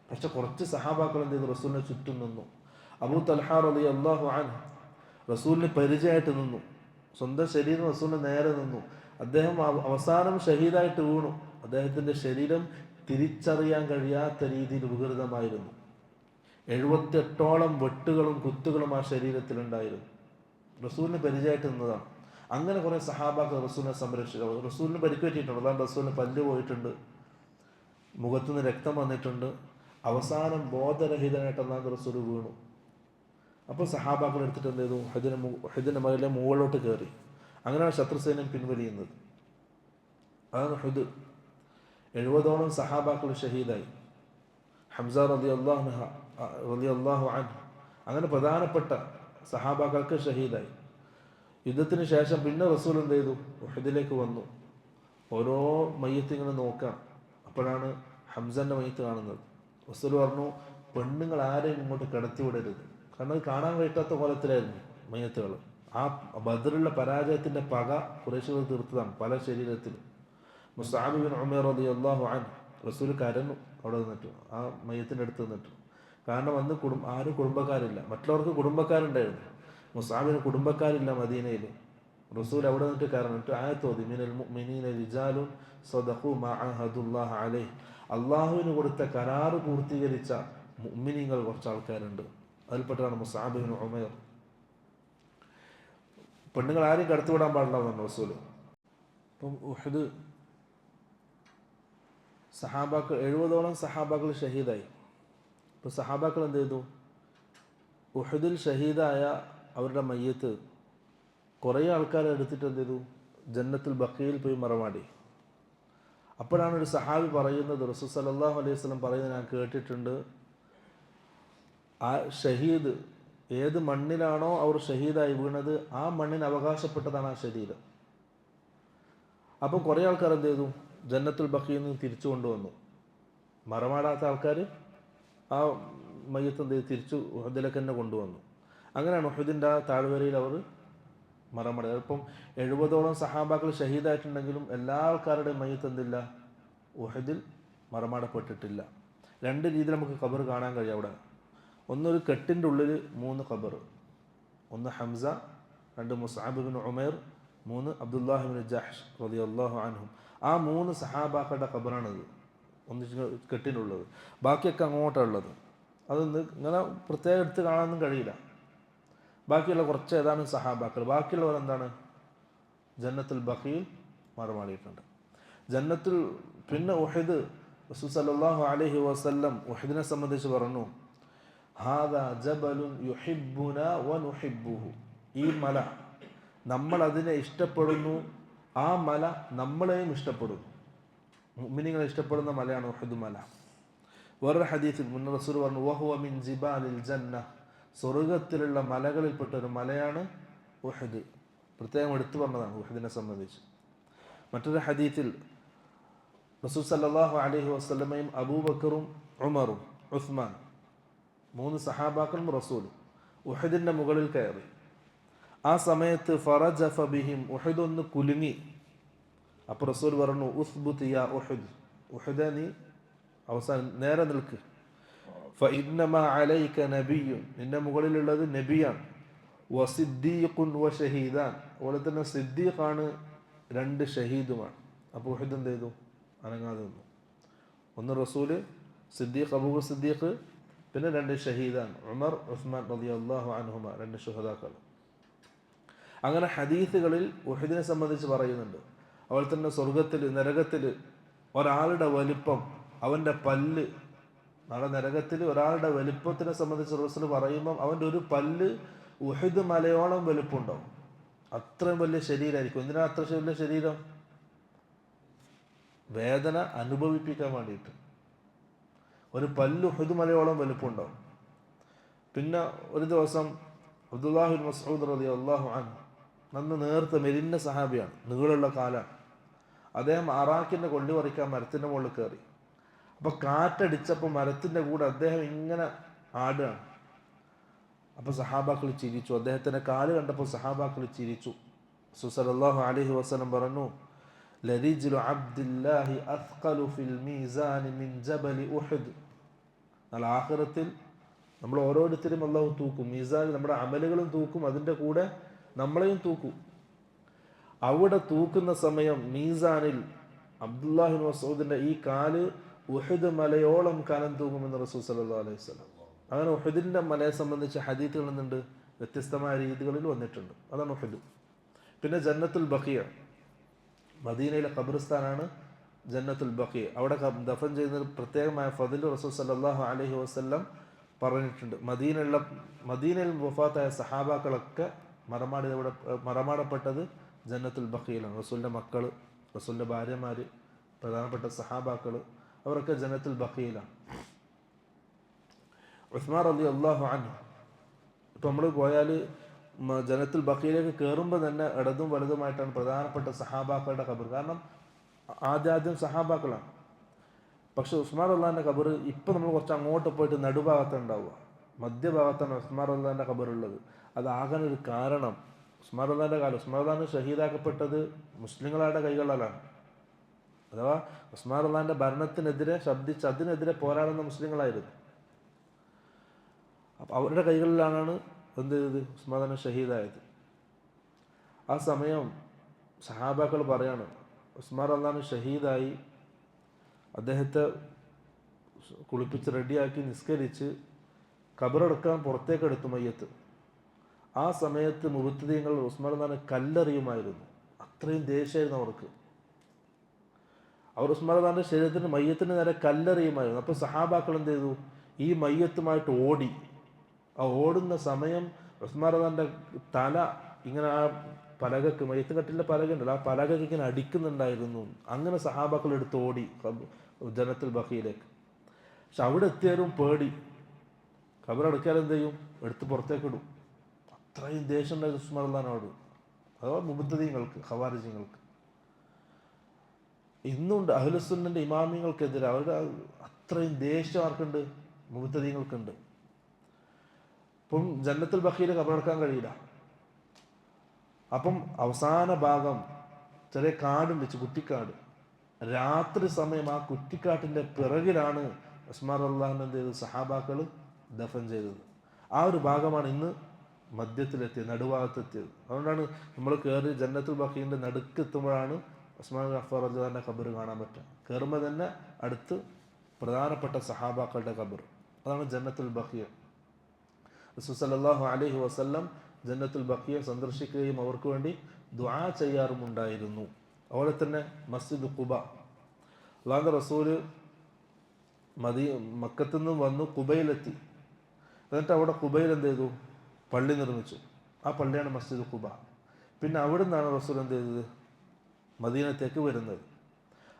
പക്ഷെ കുറച്ച് സഹാബാക്കൾ എന്ത് ചെയ്തു? റസൂലിനെ ചുറ്റും നിന്നു. അബൂ തൽഹ റളിയല്ലാഹു അൻഹു റസൂലിന് പരിചയമായിട്ട് നിന്നു. സ്വന്തം ശരീരം റസൂലിന് നേരെ നിന്നു. അദ്ദേഹം അവസാനം ഷഹീദായിട്ട് വീണു. അദ്ദേഹത്തിൻ്റെ ശരീരം തിരിച്ചറിയാൻ കഴിയാത്ത രീതിയിൽ വികൃതമായിരുന്നു. 78ഓളം വെട്ടുകളും കുത്തുകളും ആ ശരീരത്തിലുണ്ടായിരുന്നു. റസൂലിന് പരിചയമായിട്ട് നിന്നതാണ്. അങ്ങനെ കുറേ സഹാബാക്കൾ റസൂലിനെ സംരക്ഷിച്ചു. റസൂലിന് പരിക്കേറ്റിട്ടുണ്ട്, അതാണ് റസൂലിന് പല്ല് പോയിട്ടുണ്ട്, മുഖത്തുനിന്ന് രക്തം വന്നിട്ടുണ്ട്. അവസാനം ബോധരഹിതനായിട്ട് അല്ലാതെ റസൂൽ വീണു. അപ്പോൾ സഹാബാക്കൾ എടുത്തിട്ട് എന്ത് ചെയ്തു? ഹുദിൻ്റെ മലയിലെ മുകളിലോട്ട് കയറി. അങ്ങനെയാണ് ശത്രുസൈന്യം പിൻവലിയുന്നത്. അതാണ് ഹുദ്. 70ഓളം സഹാബാക്കൾ ഷഹീദായി. ഹംസ റളിയല്ലാഹു അൻഹു അങ്ങനെ പ്രധാനപ്പെട്ട സഹാബാക്കൾക്ക് ഷഹീദായി. യുദ്ധത്തിന് ശേഷം പിന്നെ റസൂൽ എന്ത് ചെയ്തു? ഉഹദിലേക്ക് വന്നു. ഓരോ മയ്യത്ത് ഇങ്ങനെ നോക്കാം. അപ്പോഴാണ് ഹംസൻ്റെ മയ്യത്ത് കാണുന്നത്. റസൂൽ പറഞ്ഞു, പെണ്ണുങ്ങൾ ആരെയും ഇങ്ങോട്ട് കിടത്തിവിടരുത്. കാരണം അത് കാണാൻ കഴിയാത്ത കോലത്തിലായിരുന്നു മയ്യത്തുകൾ. ആ ബദറിലുള്ള പരാജയത്തിൻ്റെ പക ഖുറൈശികൾ തീർത്തതാണ് പല ശരീരത്തിലും. മുസ്അബ് ബിൻ ഉമൈർ റളിയല്ലാഹു അൻഹു റസൂൽ കരഞ്ഞു അവിടെ നിന്നിട്ട്, ആ മയ്യത്തിൻ്റെ അടുത്ത് നിന്നിട്ട്. കാരണം അന്ന് ആരും കുടുംബക്കാരില്ല. മറ്റുള്ളവർക്ക് കുടുംബക്കാരുണ്ടായിരുന്നു, മുസ്അബിന് കുടുംബക്കാരില്ല മദീനയിൽ. റസൂൽ അവിടെ നിന്നിട്ട് കരഞ്ഞിട്ട് ആയത്തോതി, മിനൽ മുഅ്മിനീന റിജാലുൻ സദഖു മാ അഹദുല്ലാഹ അലൈഹി, അള്ളാഹുവിന് കൊടുത്ത കരാറ് പൂർത്തീകരിച്ച മുഅ്മിനീങ്ങൾ കുറച്ച് ആൾക്കാരുണ്ട്. അതിൽപ്പെട്ടാണ് മുസ്അബ് ബിൻ ഉമൈർ. പെണ്ണുങ്ങൾ ആരെയും കടത്തിവിടാൻ പാടില്ല എന്നാണ് റസൂൽ. അപ്പം ഉഹദ് സഹാബാക്കൾ 70ഓളം സഹാബാക്കൾ ഷഹീദായി. ഇപ്പോൾ സഹാബാക്കൾ എന്ത് ചെയ്തു? ഉഹദിൽ ഷഹീദായ അവരുടെ മയ്യത്ത് കുറേ ആൾക്കാരെ എടുത്തിട്ട് എന്ത് ചെയ്തു? ജന്നത്തുൽ ബഖീയിൽ പോയി മറമാടി. അപ്പോഴാണ് ഒരു സഹാബി പറയുന്നത്, റസൂൽ സല്ലല്ലാഹു അലൈഹി വസല്ലം പറയുന്നത് ഞാൻ കേട്ടിട്ടുണ്ട്, ആ ഷഹീദ് ഏത് മണ്ണിലാണോ അവർ ഷഹീദായി വീണത് ആ മണ്ണിന് അവകാശപ്പെട്ടതാണ് ആ ശരീരം. അപ്പം കുറേ ആൾക്കാർ എന്ത് ചെയ്തു? ജന്നത്തുൽ ബഖീയിൽ നിന്ന് തിരിച്ചു കൊണ്ടുവന്നു. മറമാടാത്ത ആൾക്കാർ ആ മയ്യത്ത് എന്ത് ചെയ്തു? തിരിച്ചു ഉഹദിലേക്ക് തന്നെ കൊണ്ടുവന്നു. അങ്ങനെയാണ് ഉഹദിൻ്റെ ആ താഴ്വരയിൽ അവർ മറമാടുക. ഇപ്പം 70ഓളം സഹാബാക്കൾ ഷഹീദായിട്ടുണ്ടെങ്കിലും എല്ലാ ആൾക്കാരുടെയും മയ്യത്ത് എന്തില്ല? ഉഹദിൽ മറമാടപ്പെട്ടിട്ടില്ല. 2 രീതിയിൽ നമുക്ക് ഖബർ കാണാൻ കഴിയും അവിടെ. ഒന്നൊരു കെട്ടിൻ്റെ ഉള്ളിൽ 3 ഖബർ. ഒന്ന് Hamza, 2 Musab bin Umair, 3 Abdullahi bin Jahsh റളിയല്ലാഹു അൻഹും. ആ 3 സഹാബാക്കളുടെ ഖബറാണിത്, ഒന്നിച്ച് കെട്ടിനുള്ളത്. ബാക്കിയൊക്കെ അങ്ങോട്ടാണ് ഉള്ളത്. അതൊന്ന് ഇങ്ങനെ പ്രത്യേകം എടുത്ത് കാണാനൊന്നും കഴിയില്ല. ബാക്കിയുള്ള കുറച്ച് ഏതാനും സഹാബാക്കൾ, ബാക്കിയുള്ളവർ എന്താണ്? ജന്നത്തുൽ ബഖീൽ മറമാടിയിട്ടുണ്ട്. ജന്നത്തുൽ പിന്നെ ഉഹദ്, റസൂൽ സല്ലല്ലാഹു അലൈഹി വസല്ലം ഉഹദിനെ സംബന്ധിച്ച് പറഞ്ഞു, ഹാദാ ജബലുൻ യുഹിബ്ബുനാ വനുഹിബ്ബുഹു. ഈ മല നമ്മൾ അതിനെ ഇഷ്ടപ്പെടുന്നു, ആ മല നമ്മളെയും ഇഷ്ടപ്പെടുന്നു. മുഅ്മിനീങ്ങളെ ഇഷ്ടപ്പെടുന്ന മലയാണ് ഉഹദ് മല. വേറൊരു ഹദീസിൽ മുന്നേ റസൂൽ പറഞ്ഞു, വഹുവ മിൻ ജിബാലിൽ ജന്ന, സ്വർഗത്തിലുള്ള മലകളിൽപ്പെട്ട ഒരു മലയാണ് ഉഹദ്. പ്രത്യേകം എടുത്തു പറഞ്ഞതാണ് ഉഹദിനെ സംബന്ധിച്ച്. മറ്റൊരു ഹദീസിൽ റസൂൽ സല്ലല്ലാഹു അലൈഹി വസല്ലമയും അബൂബക്കറും ഉമറും ഉസ്മാൻ 3 സഹാബാക്കളും റസൂലും ഉഹദിൻ്റെ മുകളിൽ കയറി. ആ സമയത്ത് ഫറജഫ ബിഹിം, ഉഹദ് ഒന്ന് കുലുങ്ങി. അപ്പോൾ റസൂൽ പറഞ്ഞു, ഉസ്ബുത് യാ ഉഹദ്, ഉഹദേ നീ അവസാനം നേരെ നിൽക്ക്. ഫഇന്നമാ അലൈക നബിയ്യുൻ, നിന്റെ മുകളിലുള്ളത് നബിയാണ്. വസിദ്ദീഖുൻ വശഹീദാൻ, അതുപോലെ തന്നെ സിദ്ദീഖാണ്, 2 ഷഹീദുമാണ്. അപ്പോൾ ഉഹദ് എന്ത് ചെയ്തു? അനങ്ങാതെ നിന്നു. ഒന്ന് റസൂല്, സിദ്ദീഖ് അബൂബക്കർ സിദ്ദീഖ്, പിന്നെ 2 ഷഹീദാൻ, ഉമർ ഉസ്മാൻ റളിയല്ലാഹു അൻഹുമ, 2 ശുഹദാക്കൾ. അങ്ങനെ ഹദീസുകളിൽ ഉഹദിനെ സംബന്ധിച്ച് പറയുന്നുണ്ട്. അതുപോലെ തന്നെ സ്വർഗത്തിൽ നരകത്തിൽ ഒരാളുടെ വലിപ്പം, അവൻ്റെ പല്ല്, നാളെ നരകത്തിൽ ഒരാളുടെ വലിപ്പത്തിനെ സംബന്ധിച്ച് റസൂൽ പറയുമ്പം അവൻ്റെ ഒരു പല്ല് ഉഹദ് മലയോളം വലിപ്പമുണ്ടാവും. അത്രയും വലിയ ശരീരമായിരിക്കും. എന്തിനാ അത്ര വലിയ ശരീരം? വേദന അനുഭവിപ്പിക്കാൻ വേണ്ടിയിട്ട്. ഒരു പല്ല് ഉഹദ് മലയോളം വലിപ്പമുണ്ടാവും. പിന്നെ ഒരു ദിവസം അബ്ദുല്ലാഹി ബിൻ മസ്ഊദ് റളിയല്ലാഹു അൻഹു, നന്ന് നേർത്ത മെലിഞ്ഞ സഹാബിയാണ്, നീളമുള്ള കാലാണ്. അദ്ദേഹം അറാഖിൻ്റെ കൊള്ളി പറിക്കാൻ മരത്തിൻ്റെ മുകളിൽ കയറി. അപ്പോൾ കാറ്റടിച്ചപ്പോൾ മരത്തിൻ്റെ കൂടെ അദ്ദേഹം ഇങ്ങനെ ആടുകയാണ്. അപ്പോൾ സഹാബാക്കൾ ചിരിച്ചു. അദ്ദേഹത്തിൻ്റെ കാല് കണ്ടപ്പോൾ സഹാബാക്കൾ ചിരിച്ചു. സല്ലല്ലാഹു അലൈഹി വസല്ലം പറഞ്ഞു, ലരിജ്ലു അബ്ദില്ലാഹി അത്ഖലു ഫിൽ മീസാനി മിൻ ജബലി ഉഹദ്. എന്നാൽ ആഖിറത്തിൽ നമ്മൾ ഓരോരുത്തരും അല്ലാഹു തൂക്കും. മീസാൻ നമ്മുടെ അമലുകളും തൂക്കും, അതിൻ്റെ കൂടെ നമ്മളെയും തൂക്കും. അവിടെ തൂക്കുന്ന സമയം മീസാനിൽ അബ്ദുല്ലാഹി ബിൻ മസ്ഊദിൻ്റെ ഈ കാല് ഉഹദ് മലയോളം കാലം തൂങ്ങുമെന്ന് റസൂൽ സല്ലല്ലാഹു അലൈഹി വസല്ലം. അങ്ങനെ ഉഹദിൻ്റെ മലയെ സംബന്ധിച്ച് ഹദീത്തുകൾ എന്നുണ്ട്, വ്യത്യസ്തമായ രീതികളിൽ വന്നിട്ടുണ്ട്. അതാണ് ഉഹദ്. പിന്നെ ജന്നത്തുൽ ബഖിയ, മദീനയിലെ ഖബർസ്ഥാനാണ് ജന്നത്തുൽ ബഖിയ. അവിടെ ദഫൻ ചെയ്യുന്ന പ്രത്യേകമായ ഫദിൽ റസൂൽ സല്ലല്ലാഹു അലൈഹി വസല്ലം പറഞ്ഞിട്ടുണ്ട്. മദീനയിൽ വഫാത്തായ സഹാബാക്കളൊക്കെ മറമാടപ്പെട്ടത് ജന്നത്തുൽ ബഖിയിലാണ്. റസൂലിൻ്റെ മക്കൾ, റസൂലിൻ്റെ ഭാര്യമാർ, പ്രധാനപ്പെട്ട സഹാബാക്കൾ, അവരൊക്കെ ജന്നത്തുൽ ബഖിയിലാണ്. ഉസ്മാൻ റളിയല്ലാഹു അൻഹു, ഇപ്പം നമ്മൾ പോയാൽ ജന്നത്തുൽ ബഖിയിലേക്ക് കയറുമ്പോൾ തന്നെ ഇടതും വലതുമായിട്ടാണ് പ്രധാനപ്പെട്ട സഹാബാക്കളുടെ ഖബർ. കാരണം ആദ്യം സഹാബാക്കളാണ്. പക്ഷെ ഉസ്മാൻ റളിയല്ലാഹുവിൻ്റെ ഖബർ ഇപ്പം നമ്മൾ കുറച്ച് അങ്ങോട്ട് പോയിട്ട് നടുഭാഗത്താണ് ഉണ്ടാവുക. മധ്യഭാഗത്താണ് ഉസ്മാൻ റളിയല്ലാഹുവിൻ്റെ ഖബർ ഉള്ളത്. അതാകാനൊരു കാരണം, ഉസ്മാൻ റളിയല്ലാഹുവിൻ്റെ കാലം, ഉസ്മാൻ റളിയല്ലാഹു ഷഹീദാക്കപ്പെട്ടത് മുസ്ലിങ്ങളുടെ കൈകളിലാണ്. അഥവാ ഉസ്മാൻ റളിയല്ലാഹുവിൻ്റെ ഭരണത്തിനെതിരെ ശബ്ദിച്ച് അതിനെതിരെ പോരാടുന്ന മുസ്ലിങ്ങളായിരുന്നു. അപ്പോൾ അവരുടെ കൈകളിലാണ് എന്ത് ചെയ്തത്? ഉസ്മാൻ തന്നെ ഷഹീദായത്. ആ സമയം സഹാബാക്കൾ പറയാണ്, ഉസ്മാൻ റളിയല്ലാഹു ഷഹീദായി, അദ്ദേഹത്തെ കുളിപ്പിച്ച് റെഡിയാക്കി നിസ്കരിച്ച് ഖബറടക്കാൻ പുറത്തേക്ക് എടുത്തു മയ്യത്ത്. ആ സമയത്ത് മുബത്തദീങ്ങൾ ഉസ്മാൻ റളിയല്ലാഹു കല്ലെറിയുമായിരുന്നു. അത്രയും ദേഷ്യമായിരുന്നു അവർക്ക്. അവർ ഉസ്മാൻ റളിയല്ലാഹുവിൻ്റെ ശരീരത്തിന് മയ്യത്തിന് നേരെ കല്ലെറിയുമായിരുന്നു. അപ്പോൾ സഹാബാക്കൾ എന്ത് ചെയ്തു? ഈ മയ്യത്തുമായിട്ട് ഓടി. ആ ഓടുന്ന സമയം ഉസ്മാൻ റളിയല്ലാഹുവിൻ്റെ തല ഇങ്ങനെ ആ പലകക്ക്, മയ്യത്ത് കട്ടിലെ പലക ഉണ്ടല്ലോ, ആ പലകക്ക് ഇങ്ങനെ അടിക്കുന്നുണ്ടായിരുന്നു. അങ്ങനെ സഹാബാക്കൾ എടുത്ത് ഓടി ജന്നത്തുൽ ബഖിയിലേക്ക്. പക്ഷെ അവിടെ എത്തിയാലും പേടി. ഖബറടക്കിയാൽ എന്ത് ചെയ്യും? എടുത്ത് പുറത്തേക്ക് ഇടും. അത്രയും ദേഷ്യം ഉണ്ടായിരുന്നു ഉസ്മാൻ റളിയല്ലാഹുവിനോട്, അഥവാ മുബത്തദീങ്ങൾക്ക്, ഖവാരിജിങ്ങൾക്ക്. ഇന്നുണ്ട് അഹ്ലുസുന്നന്റെ ഇമാമിങ്ങൾക്കെതിരെ അവരുടെ അത്രയും ദേഷ്യം ആർക്കുണ്ട്? മുബത്തദീങ്ങൾക്കുണ്ട്. ഇപ്പം ജന്നത്തുൽ ബഖീൽ ഖബറടക്കാൻ കഴിയില്ല. അപ്പം അവസാന ഭാഗം ചെറിയ കാടുണ്ട്, കുറ്റിക്കാട്. രാത്രി സമയം ആ കുറ്റിക്കാട്ടിൻ്റെ പിറകിലാണ് ഉസ്മാൻ റളിയല്ലാഹു എന്ത് ചെയ്തത്? സഹാബാക്കൾ ദഫൻ ചെയ്തത്. ആ ഒരു ഭാഗമാണ് ഇന്ന് മധ്യത്തിലെത്തിയത്, നടുഭാഗത്തെത്തിയത്. അതുകൊണ്ടാണ് നമ്മൾ കയറി ജന്നത്തുൽ ബഖീന്റെ നടുക്കെത്തുമ്പോഴാണ് ഉസ്മാൻ ഗഫാർ റളിയല്ലാഹുവിന്റെ ഖബർ കാണാൻ പറ്റുക. കയറുമ്പോൾ തന്നെ അടുത്ത് പ്രധാനപ്പെട്ട സഹാബാക്കളുടെ ഖബർ. അതാണ് ജന്നത്തുൽ ബഖീ. റസൂൽ സല്ലല്ലാഹു അലൈഹി വസല്ലം ജന്നത്തുൽ ബഖീ സന്ദർശിക്കുകയും അവർക്ക് വേണ്ടി ദുആ ചെയ്യാറുമുണ്ടായിരുന്നു. അതുപോലെ തന്നെ മസ്ജിദ് ഖുബ, അല്ലാഹുവിന്റെ റസൂല് മക്കത്തു നിന്ന് വന്നു ഖുബയിലെത്തി. എന്നിട്ട് അവിടെ ഖുബയിൽ എന്ത് ചെയ്തു? പള്ളി നിർമ്മിച്ചു. ആ പള്ളിയാണ് മസ്ജിദ് ഖുബ. പിന്നെ അവിടെ നിന്നാണ് റസൂൽ എന്ത് ചെയ്തത്? മദീനത്തേക്ക് വരുന്നത്.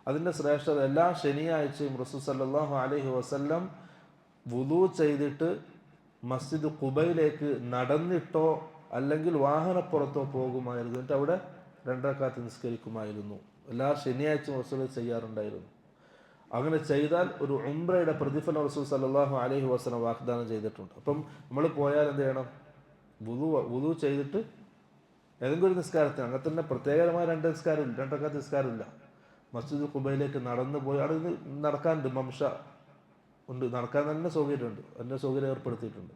അതിൻ്റെ ശ്രേഷ്ഠത, എല്ലാ ശനിയാഴ്ചയും റസൂൽ സല്ലല്ലാഹു അലൈഹി വസല്ലം വുളൂ ചെയ്തിട്ട് മസ്ജിദ് ഖുബയിലേക്ക് നടന്നിട്ടോ അല്ലെങ്കിൽ വാഹനപ്പുറത്തോ പോകുമായിരുന്നു. എന്നിട്ട് അവിടെ 2 റക്അത്ത് നിസ്കരിക്കുമായിരുന്നു. എല്ലാ ശനിയാഴ്ചയും റസൂൽ ചെയ്യാറുണ്ടായിരുന്നു. അങ്ങനെ ചെയ്താൽ ഒരു ഉംറയുടെ പ്രതിഫലം റസൂൽ സല്ലല്ലാഹു അലൈഹി വസല്ലം വാഗ്ദാനം ചെയ്തിട്ടുണ്ട്. അപ്പം നമ്മൾ പോയാൽ എന്ത് ചെയ്യണം? വുളൂ ചെയ്തിട്ട് ഏതെങ്കിലും ഒരു നിസ്കാരത്തിന്, അങ്ങനെ തന്നെ പ്രത്യേകമായ 2 റക്അത്ത് നിസ്കാരമില്ല, മസ്ജിദ് ഖുബയിലേക്ക് നടന്നു പോയി. അവിടെ നിന്ന് നടക്കാനുണ്ട്, മംഷ ഉണ്ട്, നടക്കാൻ തന്നെ സൗകര്യമുണ്ട്, അതിൻ്റെ സൗകര്യം ഏർപ്പെടുത്തിയിട്ടുണ്ട്.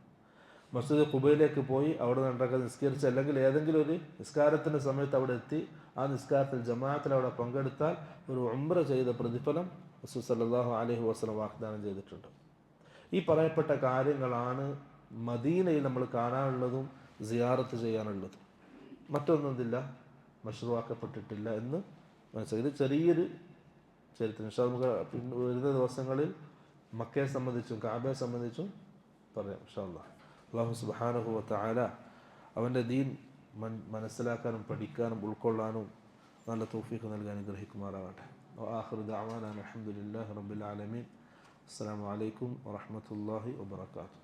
മസ്ജിദ് ഖുബയിലേക്ക് പോയി അവിടെ 2 റക്അത്ത് നിസ്കരിച്ച് അല്ലെങ്കിൽ ഏതെങ്കിലും ഒരു നിസ്കാരത്തിൻ്റെ സമയത്ത് അവിടെ എത്തി ആ നിസ്കാരത്തിൽ ജമാഅത്തിൽ അവിടെ പങ്കെടുത്താൽ ഒരു ഉംറ ചെയ്ത പ്രതിഫലം റസൂൽ സല്ലല്ലാഹു അലൈഹി വസല്ലം വാഗ്ദാനം ചെയ്തിട്ടുണ്ട്. ഈ പറയപ്പെട്ട കാര്യങ്ങളാണ് മദീനയിൽ നമ്മൾ കാണാനുള്ളതും സിയാറത്ത് ചെയ്യാനുള്ളതും. മറ്റൊന്നും ഇതില്ല, മശ്റൂആക്കപ്പെട്ടിട്ടില്ല എന്ന് മനസ്സിലാക്കി. ഇത് ചെറിയൊരു ചരിത്രം. ഇൻഷാ അല്ലാഹ് നമുക്ക് പിന്നെ വരുന്ന ദിവസങ്ങളിൽ മക്കയെ സംബന്ധിച്ചും കഅബയെ സംബന്ധിച്ചും പറയാം ഇൻഷാ അല്ലാഹ്. അല്ലാഹു സുബ്ഹാനഹു വ തആല അവൻ്റെ ദീൻ മനസ്സിലാക്കാനും പഠിക്കാനും ഉൾക്കൊള്ളാനും നല്ല തൗഫീഖ് നൽകാൻ അനുഗ്രഹിക്കുമാറാകട്ടെ. വആഖിറു ദഅവാനാ അൽഹംദുലില്ലാഹി റബ്ബിൽ ആലമീൻ. അസ്സലാമു അലൈക്കും വറഹ്മത്തുള്ളാഹി വബറകാതുഹു.